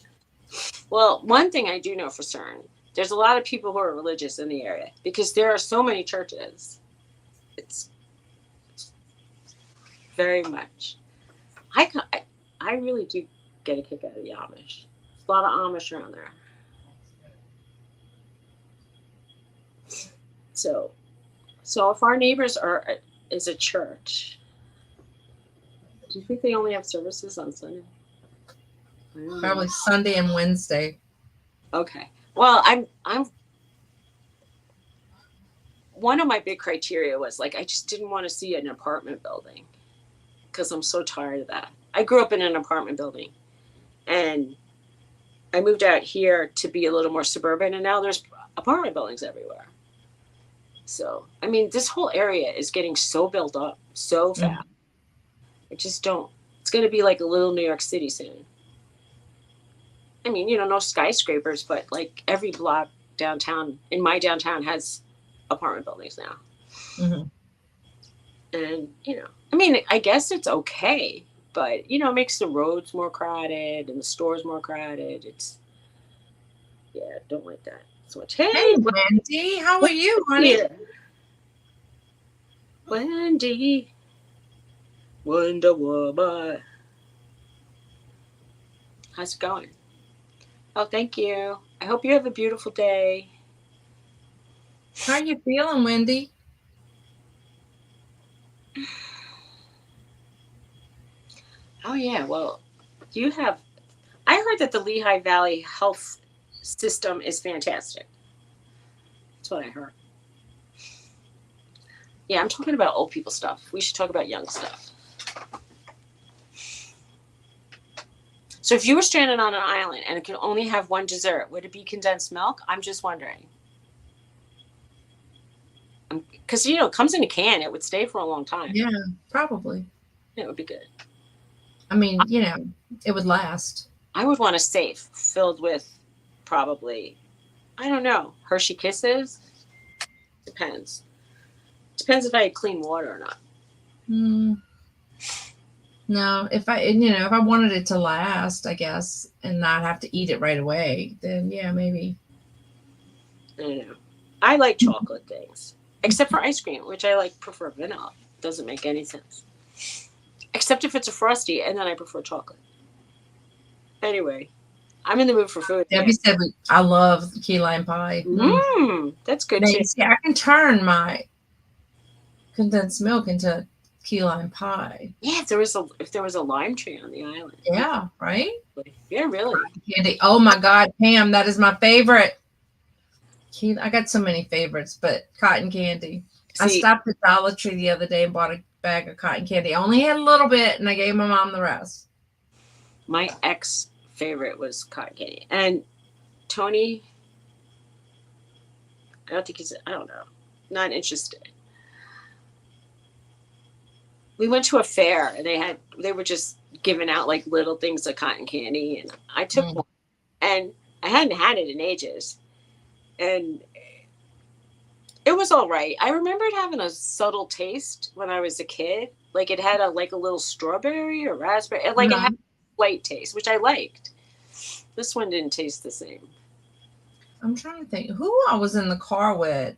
well, one thing I do know for certain, there's a lot of people who are religious in the area because there are so many churches. It's very much. I really do get a kick out of the Amish. There's a lot of Amish around there. So if our neighbors is a church, do you think they only have services on Sunday? I don't know. Probably Sunday and Wednesday. Okay. Well, I'm one of my big criteria was like I just didn't want to see an apartment building because I'm so tired of that. I grew up in an apartment building and I moved out here to be a little more suburban, and now there's apartment buildings everywhere. So, I mean, this whole area is getting so built up so fast. I just don't. It's going to be like a little New York City soon. I mean, no skyscrapers, but like every block downtown, in my downtown, has apartment buildings now. Mm-hmm. And, I mean, I guess it's okay, but, it makes the roads more crowded and the stores more crowded. Don't like that so much. Hey, Wendy, how are you, honey? Here. Wendy, Wonder Woman. How's it going? Oh, thank you. I hope you have a beautiful day. How you feeling, Wendy? Oh, yeah. Well, I heard that the Lehigh Valley health system is fantastic. That's what I heard. Yeah, I'm talking about old people stuff. We should talk about young stuff. So if you were stranded on an island and it could only have one dessert, would it be condensed milk? I'm just wondering. Because, it comes in a can. It would stay for a long time. Yeah, probably. It would be good. I mean, it would last. I would want a safe filled with probably, I don't know, Hershey Kisses. Depends if I had clean water or not. No, if I wanted it to last, I guess, and not have to eat it right away, then yeah, maybe. I don't know. I like chocolate things, except for ice cream, which I prefer vanilla. Doesn't make any sense. Except if it's a Frosty, and then I prefer chocolate. Anyway, I'm in the mood for food. Debbie said I love key lime pie. That's good too. See, I can turn my condensed milk into key lime pie. Yeah, if there was a lime tree on the island. Yeah, right? Yeah, really. Candy. Oh my God, Pam, that is my favorite. I got so many favorites, but cotton candy. I stopped at Dollar Tree the other day and bought a bag of cotton candy. I only had a little bit, and I gave my mom the rest. My ex favorite was cotton candy, and Tony. I don't know. Not interested. We went to a fair and they were just giving out little things of cotton candy, and I took one, and I hadn't had it in ages, and it was all right. I remembered having a subtle taste when I was a kid. It had a little strawberry or raspberry. It had a slight taste, which I liked. This one didn't taste the same. I'm trying to think who I was in the car with.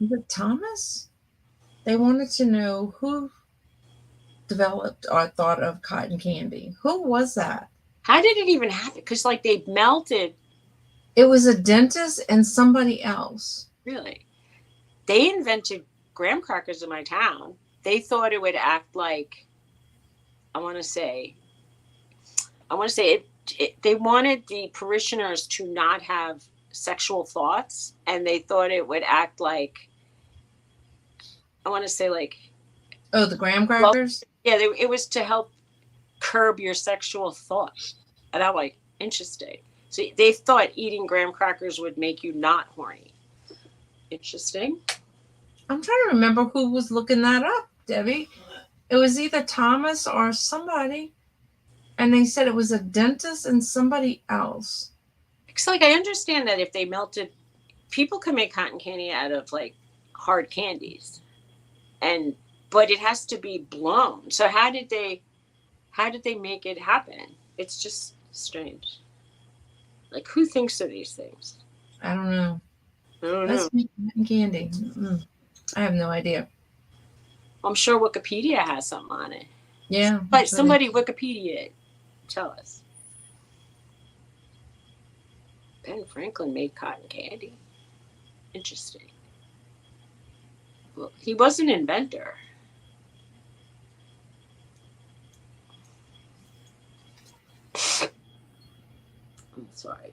Was it Thomas? They wanted to know who developed or thought of cotton candy. Who was that? How did it even happen? Because they melted. It was a dentist and somebody else. Really? They invented graham crackers in my town. They thought it would act like, I want to say they wanted the parishioners to not have sexual thoughts, and they thought it would act like, I want to say the graham crackers? Well, yeah, it was to help curb your sexual thoughts. And I'm interesting. So they thought eating graham crackers would make you not horny. Interesting. I'm trying to remember who was looking that up, Debbie. It was either Thomas or somebody. And they said it was a dentist and somebody else. It's I understand that if they melted, people can make cotton candy out of hard candies. But it has to be blown. So how did they make it happen? It's just strange. Who thinks of these things? I don't know. I don't Let's know. make cotton candy. I have no idea. I'm sure Wikipedia has something on it. Yeah. But somebody Wikipedia it. Tell us. Ben Franklin made cotton candy. Interesting. Well, he was an inventor. I'm sorry.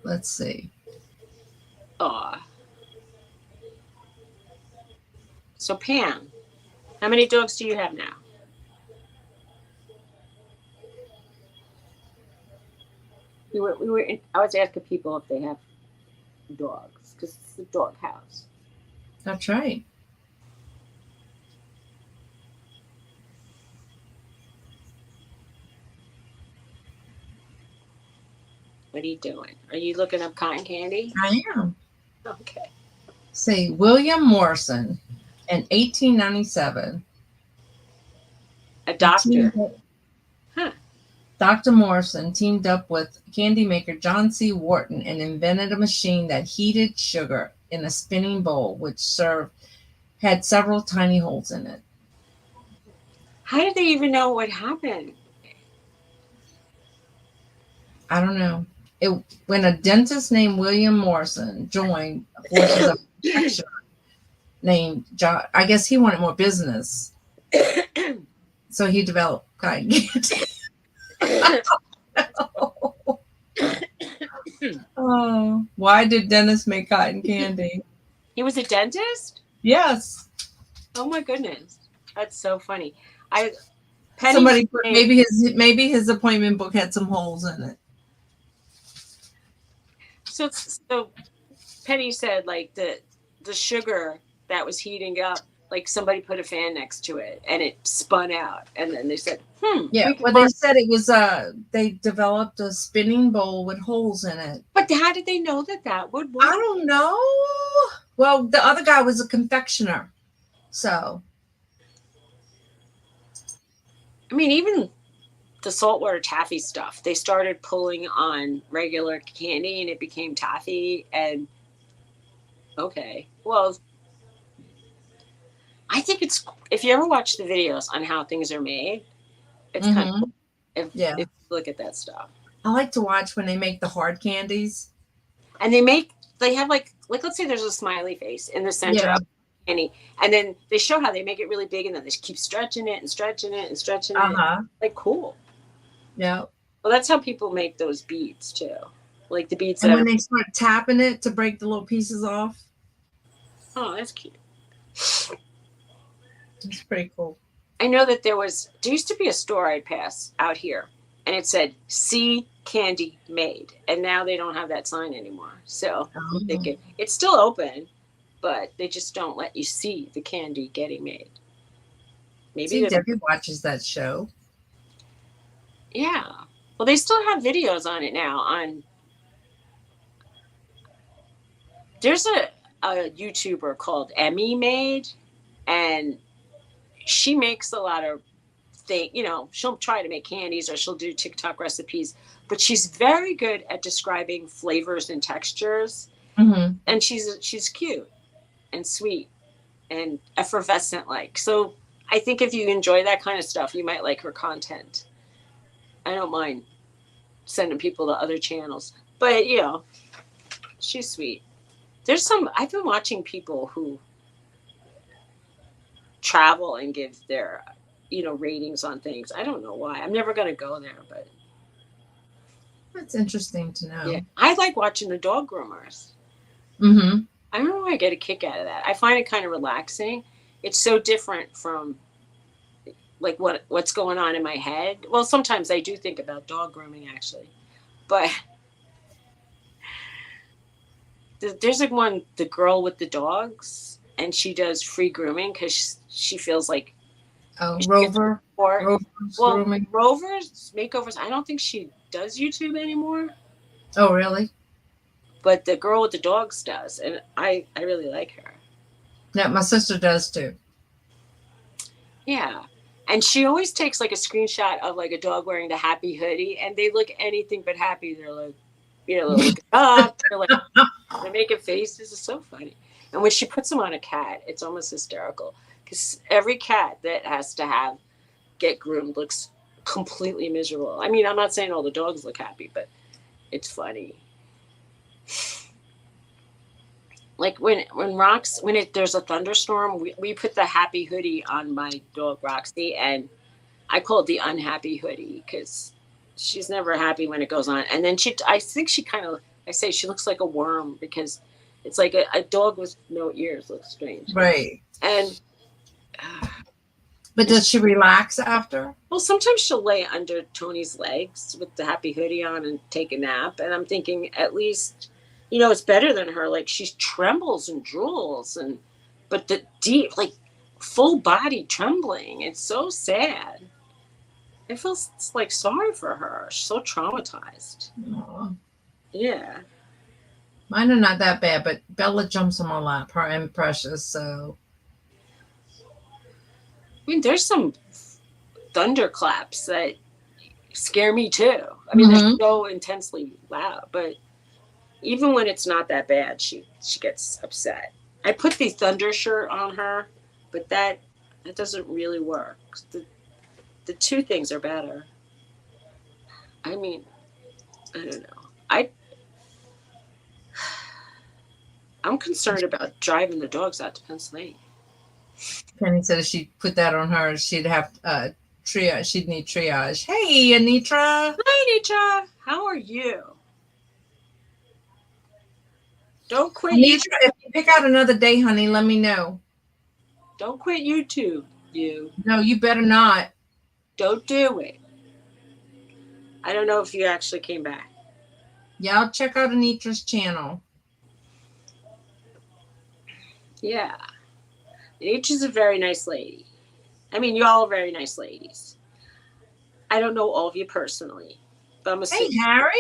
Let's see. Aw. So Pam, how many dogs do you have now? I was asking people if they have dogs because it's a dog house. That's right. What are you doing? Are you looking up cotton candy? I am. Okay. Say William Morrison in 1897. A doctor. Huh. Dr. Morrison teamed up with candy maker John C. Wharton and invented a machine that heated sugar in a spinning bowl, which had several tiny holes in it. How did they even know what happened? I don't know. When a dentist named William Morrison joined forces of a confectioner named John, I guess he wanted more business, so he developed cotton candy. Oh, why did dentists make cotton candy? He was a dentist? Yes. Oh my goodness. That's so funny. Somebody put, maybe his appointment book had some holes in it. So Penny said like the sugar that was heating up, like somebody put a fan next to it and it spun out, and then they said, Yeah, well, they said it was they developed a spinning bowl with holes in it. But how did they know that would work? I don't know. Well, the other guy was a confectioner, so. I mean, even the saltwater taffy stuff, they started pulling on regular candy and it became taffy. And okay, well, I think if you ever watch the videos on how things are made, it's kind of cool if you look at that stuff. I like to watch when they make the hard candies. And they have like let's say there's a smiley face in the center of candy, and then they show how they make it really big, and then they keep stretching it and stretching it and stretching it. Like cool. Yeah. Well, that's how people make those beads too. Like the beads. And when they start tapping it to break the little pieces off. Oh, that's cute. It's pretty cool. I know that there used to be a store I'd pass out here, and it said "See Candy Made," and now they don't have that sign anymore. So I'm thinking it's still open, but they just don't let you see the candy getting made. Maybe Debbie watches that show. Yeah. Well, they still have videos on it now. There's a YouTuber called Emmy Made, and she makes a lot of things. You know, she'll try to make candies or she'll do TikTok recipes, but she's very good at describing flavors and textures. Mm-hmm. And she's cute and sweet and effervescent like. So I think if you enjoy that kind of stuff, you might like her content. I don't mind sending people to other channels, but you know, she's sweet. I've been watching people who travel and give their, ratings on things. I don't know why. I'm never going to go there, but. That's interesting to know. Yeah. I like watching the dog groomers. Mm-hmm. I don't know why I get a kick out of that. I find it kind of relaxing. It's so different from like what's going on in my head. Well, sometimes I do think about dog grooming actually, but there's like the girl with the dogs, and she does free grooming because she feels like Rover's makeovers. I don't think she does YouTube anymore. Oh, really? But the girl with the dogs does, and I really like her. Yeah, my sister does too. Yeah. And she always takes like a screenshot of like a dog wearing the happy hoodie, and they look anything but happy. They're like, they're looking up. They're making faces. It's so funny. And when she puts them on a cat, it's almost hysterical because every cat that has to get groomed looks completely miserable. I mean, I'm not saying all the dogs look happy, but it's funny. Like there's a thunderstorm, we put the happy hoodie on my dog Roxy, and I call it the unhappy hoodie because she's never happy when it goes on. And then I think she kind of, I say she looks like a worm because it's like a dog with no ears looks strange. Right. And but does she relax after? Well, sometimes she'll lay under Tony's legs with the happy hoodie on and take a nap. And I'm thinking, at least, it's better than her. Like, she trembles and drools, but the deep, like, full body trembling. It's so sad. I feel like sorry for her. She's so traumatized. Aww. Yeah. Mine are not that bad, but Bella jumps on my lap. Her and Precious, so. I mean, there's some thunderclaps that scare me too. I mean, they're so intensely loud, but even when it's not that bad, she gets upset. I put the thunder shirt on her, but that doesn't really work. The two things are better. I mean, I don't know. I'm concerned about driving the dogs out to Pennsylvania. Penny said if she put that on her, she'd have triage. She'd need triage. Hey, Anitra. Hi, Anitra. How are you? Don't quit. Anitra, if you pick out another day, honey, let me know. Don't quit YouTube. No, you better not. Don't do it. I don't know if you actually came back. Yeah, I'll check out Anitra's channel. Yeah. Anitra's a very nice lady. I mean, y'all are very nice ladies. I don't know all of you personally, but I'm Hey, Harry.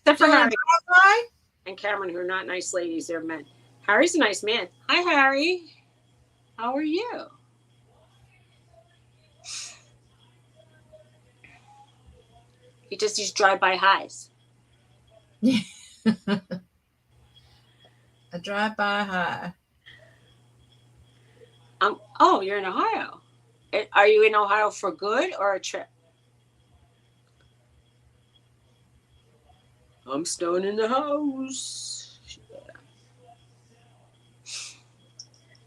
Except for Harry and Cameron, who are not nice ladies. They're men. Harry's a nice man. Hi, Harry. How are you? He just used drive-by highs. A drive-by high. Oh, you're in Ohio. Are you in Ohio for good or a trip? I'm stone in the house.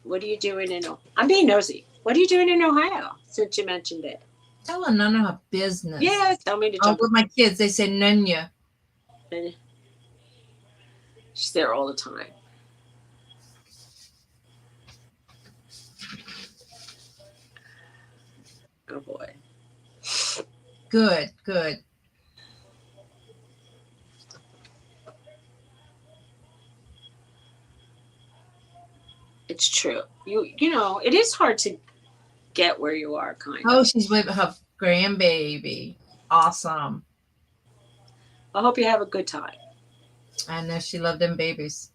What are you doing in Ohio? I'm being nosy. What are you doing in Ohio since you mentioned it? Tell her none of her business. Yeah, tell me to jump. With my kids, they say Nunya. She's there all the time. Oh boy. Good. It's true. You know, it is hard to get where you are, kind of. Oh, she's with her grandbaby. Awesome. I hope you have a good time. I know she loved them babies.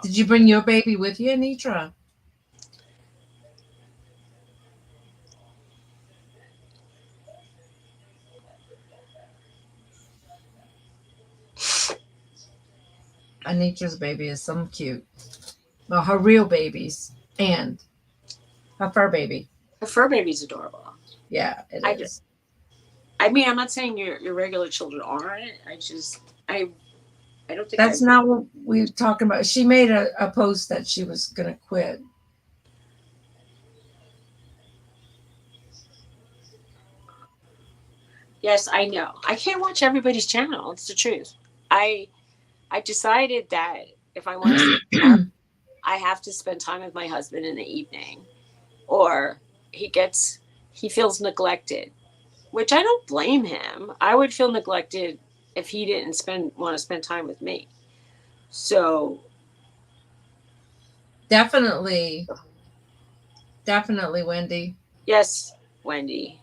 Did you bring your baby with you, Anitra? Anitra's baby is so cute. Well, her real babies and her fur baby. Her fur baby's adorable. Yeah, it is. I mean, I'm not saying your regular children aren't. I don't think that's not what we're talking about. She made a post that she was going to quit. Yes, I know. I can't watch everybody's channel. It's the truth. I decided that if I want to, I have to spend time with my husband in the evening, or he feels neglected, which I don't blame him. I would feel neglected if he didn't want to spend time with me. So definitely, Wendy. Yes, Wendy.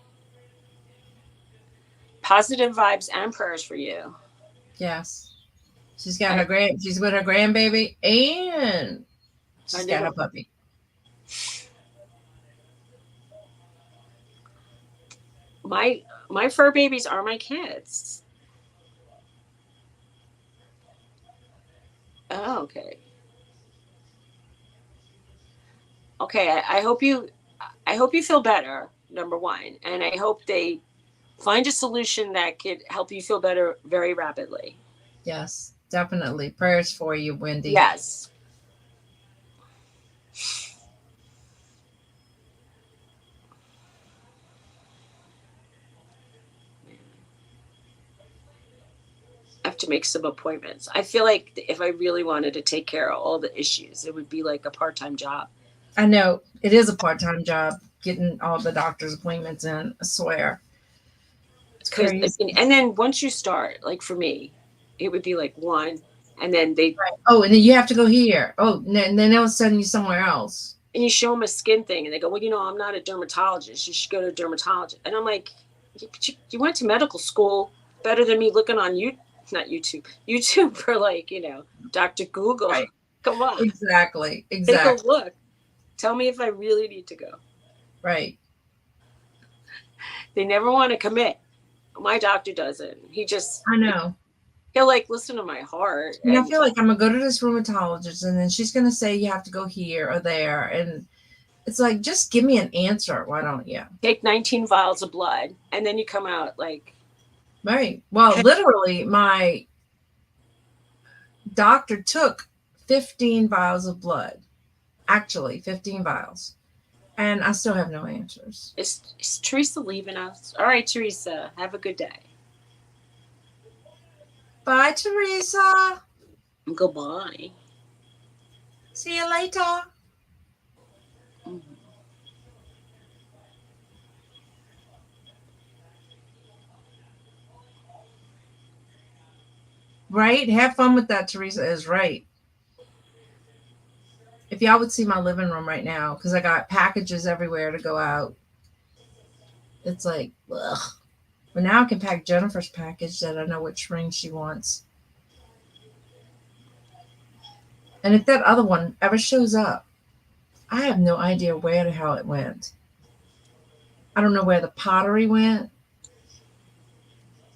Positive vibes and prayers for you. Yes. She's got she's with her grandbaby and she's got her puppy. My fur babies are my kids. Oh, okay. Okay, I hope you feel better, number one, and I hope they find a solution that could help you feel better very rapidly. Yes, definitely. Prayers for you, Wendy. Yes. I have to make some appointments. I feel like if I really wanted to take care of all the issues, it would be like a part-time job. I know it is a part-time job getting all the doctor's appointments in. I swear. It's Because crazy. and then once you start, like for me, it would be like one, and then they Right. Oh, and then you have to go here. Oh, and then they'll send you somewhere else. and you show them a skin thing, and they go, "Well, I'm not a dermatologist. You should go to a dermatologist." And I'm like, "You went to medical school better than me looking on not YouTube for like Dr. Google. Right. Come on, Exactly. take Exactly. a look. Tell me if I really need to go." Right. They never want to commit. My doctor doesn't. I know. He'll like listen to my heart And I and feel like I'm gonna go to this rheumatologist, and then she's gonna say you have to go here or there, and it's like, just give me an answer. Why don't you? take 19 vials of blood, and then you come out like, Right. Well, literally, my doctor took 15 vials of blood. Actually, 15 vials. And I still have no answers. is Teresa leaving us? All right, Teresa, have a good day. Bye, Teresa. Goodbye. See you later. Mhm. Right? Have fun with that, Teresa is right. If y'all would see my living room right now, because I got packages everywhere to go out, it's like, ugh. But now I can pack Jennifer's package that I know which ring she wants. And if that other one ever shows up, I have no idea where the hell it went. I don't know where the pottery went.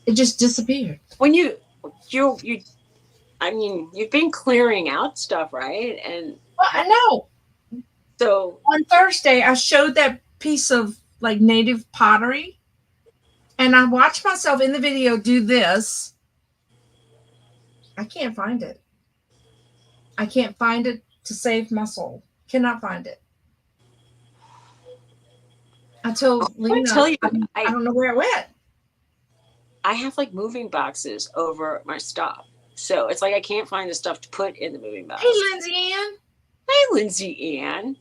It just disappeared. When I mean, you've been clearing out stuff, right? And Well, I know. so On Thursday, I showed that piece of like native pottery, and I watched myself in the video do this. I can't find it. I can't find it to save my soul. Cannot find it. I told I Lena, tell you, I don't know where it went. I have like moving boxes over my stuff. So it's like I can't find the stuff to put in the moving box. Hey, Lindsay Ann. Hey, Lindsay Ann.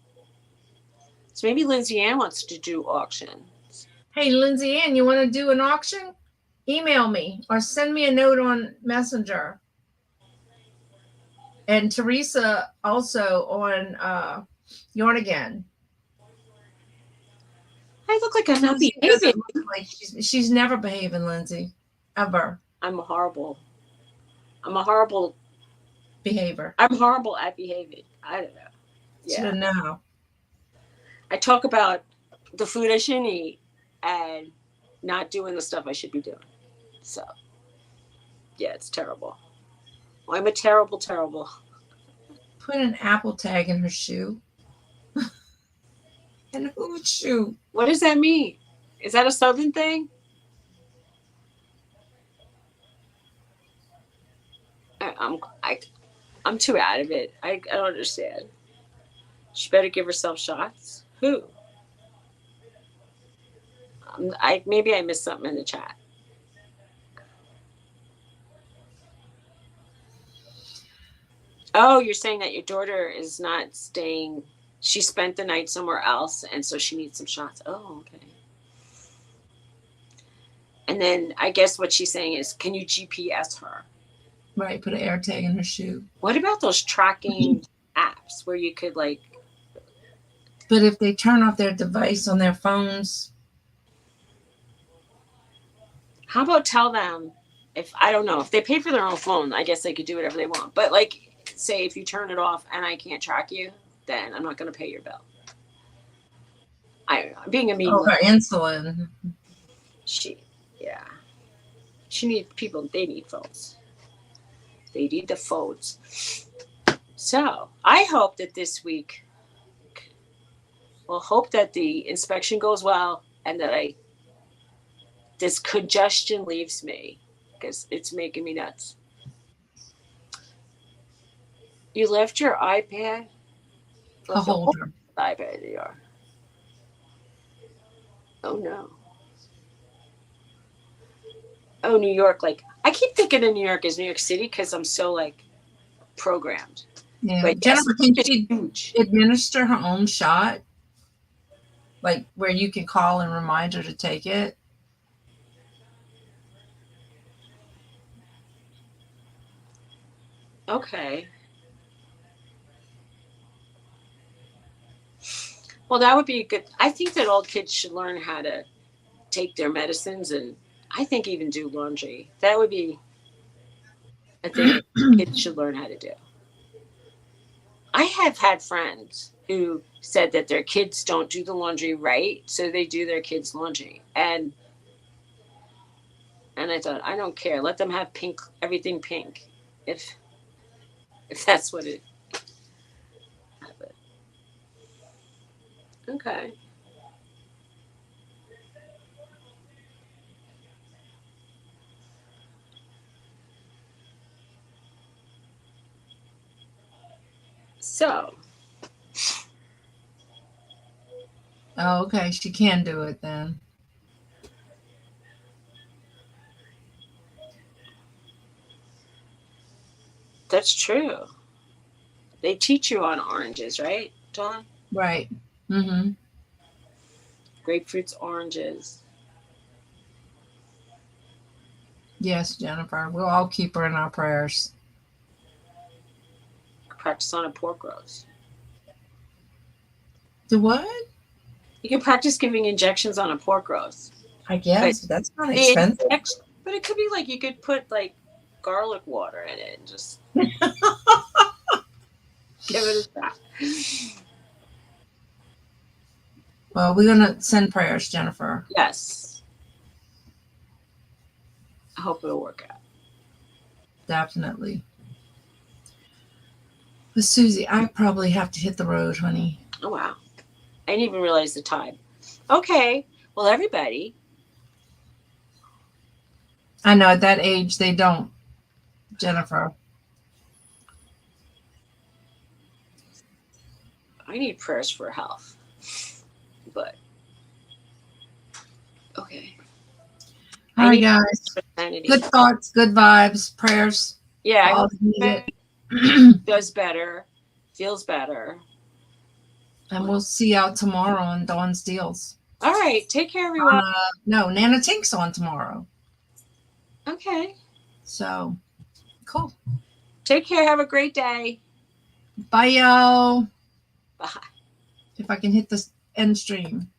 So maybe Lindsay Ann wants to do auctions. Hey, Lindsay Ann, you want to do an auction? Email me or send me a note on Messenger. And Teresa also on Yarn Again. I look like I'm not Lindsay behaving. doesn't look like she's never behaving, Lindsay. Ever. I'm horrible Behavior. I'm horrible at behaving. I don't know. She Yeah. doesn't know. I talk about the food I shouldn't eat and not doing the stuff I should be doing. So, yeah, it's terrible. I'm a terrible. Put an Apple tag in her shoe. And whose shoe? What does that mean? Is that a Southern thing? I'm too out of it. I don't understand. She better give herself shots. Who? Maybe I missed something in the chat. Oh, you're saying that your daughter is not staying. She spent the night somewhere else, and so she needs some shots. Oh, okay. And then I guess what she's saying is, can you GPS her? Right, put an air tag in her shoe. What about those tracking apps where you could like? But if they turn off their device on their phones, How about tell them if I don't know if they pay for their own phone, I guess they could do whatever they want. But like, say if you turn it off and I can't track you, then I'm not going to pay your bill. I don't know. I'm being a mean. her insulin. Yeah. She needs people. They need phones. They need the phones. So I hope that this week, hope that the inspection goes well and that this congestion leaves me because it's making me nuts. You left your iPad? A holder. iPad you are. Oh no. Oh, New York. Like, I keep thinking of New York as New York City because I'm so like programmed. Yeah. But Jennifer, can it's she huge. administer her own shot? Like where you can call and remind her to take it? Okay. Well, that would be a good. I think that all kids should learn how to take their medicines and I think even do laundry. That would be a thing that kids should learn how to do. I have had friends who said that their kids don't do the laundry right, so they do their kids' laundry. And I thought, I don't care. Let them have pink, everything pink. If that's what it. Okay. So, Oh, okay. She can do it then. that's true. They teach you on oranges, right, Dawn? Right. Mm-hmm. Grapefruits, oranges. Yes, Jennifer. We'll all keep her in our prayers. Practice on a pork roast. Do what? You can practice giving injections on a pork roast. I guess But that's not the expensive. but it could be like you could put like garlic water in it and just give it a shot. Well, we're gonna send prayers, Jennifer. Yes. I hope it'll work out. Definitely. But Suzy, I probably have to hit the road, honey. Oh wow. I didn't even realize the time. Okay. Well, everybody. I know at that age they don't, Jennifer. I need prayers for health. But okay. All right, guys. Sanity. Good thoughts, good vibes, prayers. Yeah, I All hope needed. it does better, feels better. And we'll see you out tomorrow on Dawn's Deals. All right. Take care, everyone. No, Nana Tink's on tomorrow. Okay. So, cool. Take care. Have a great day. Bye, y'all. Bye. If I can hit this end stream.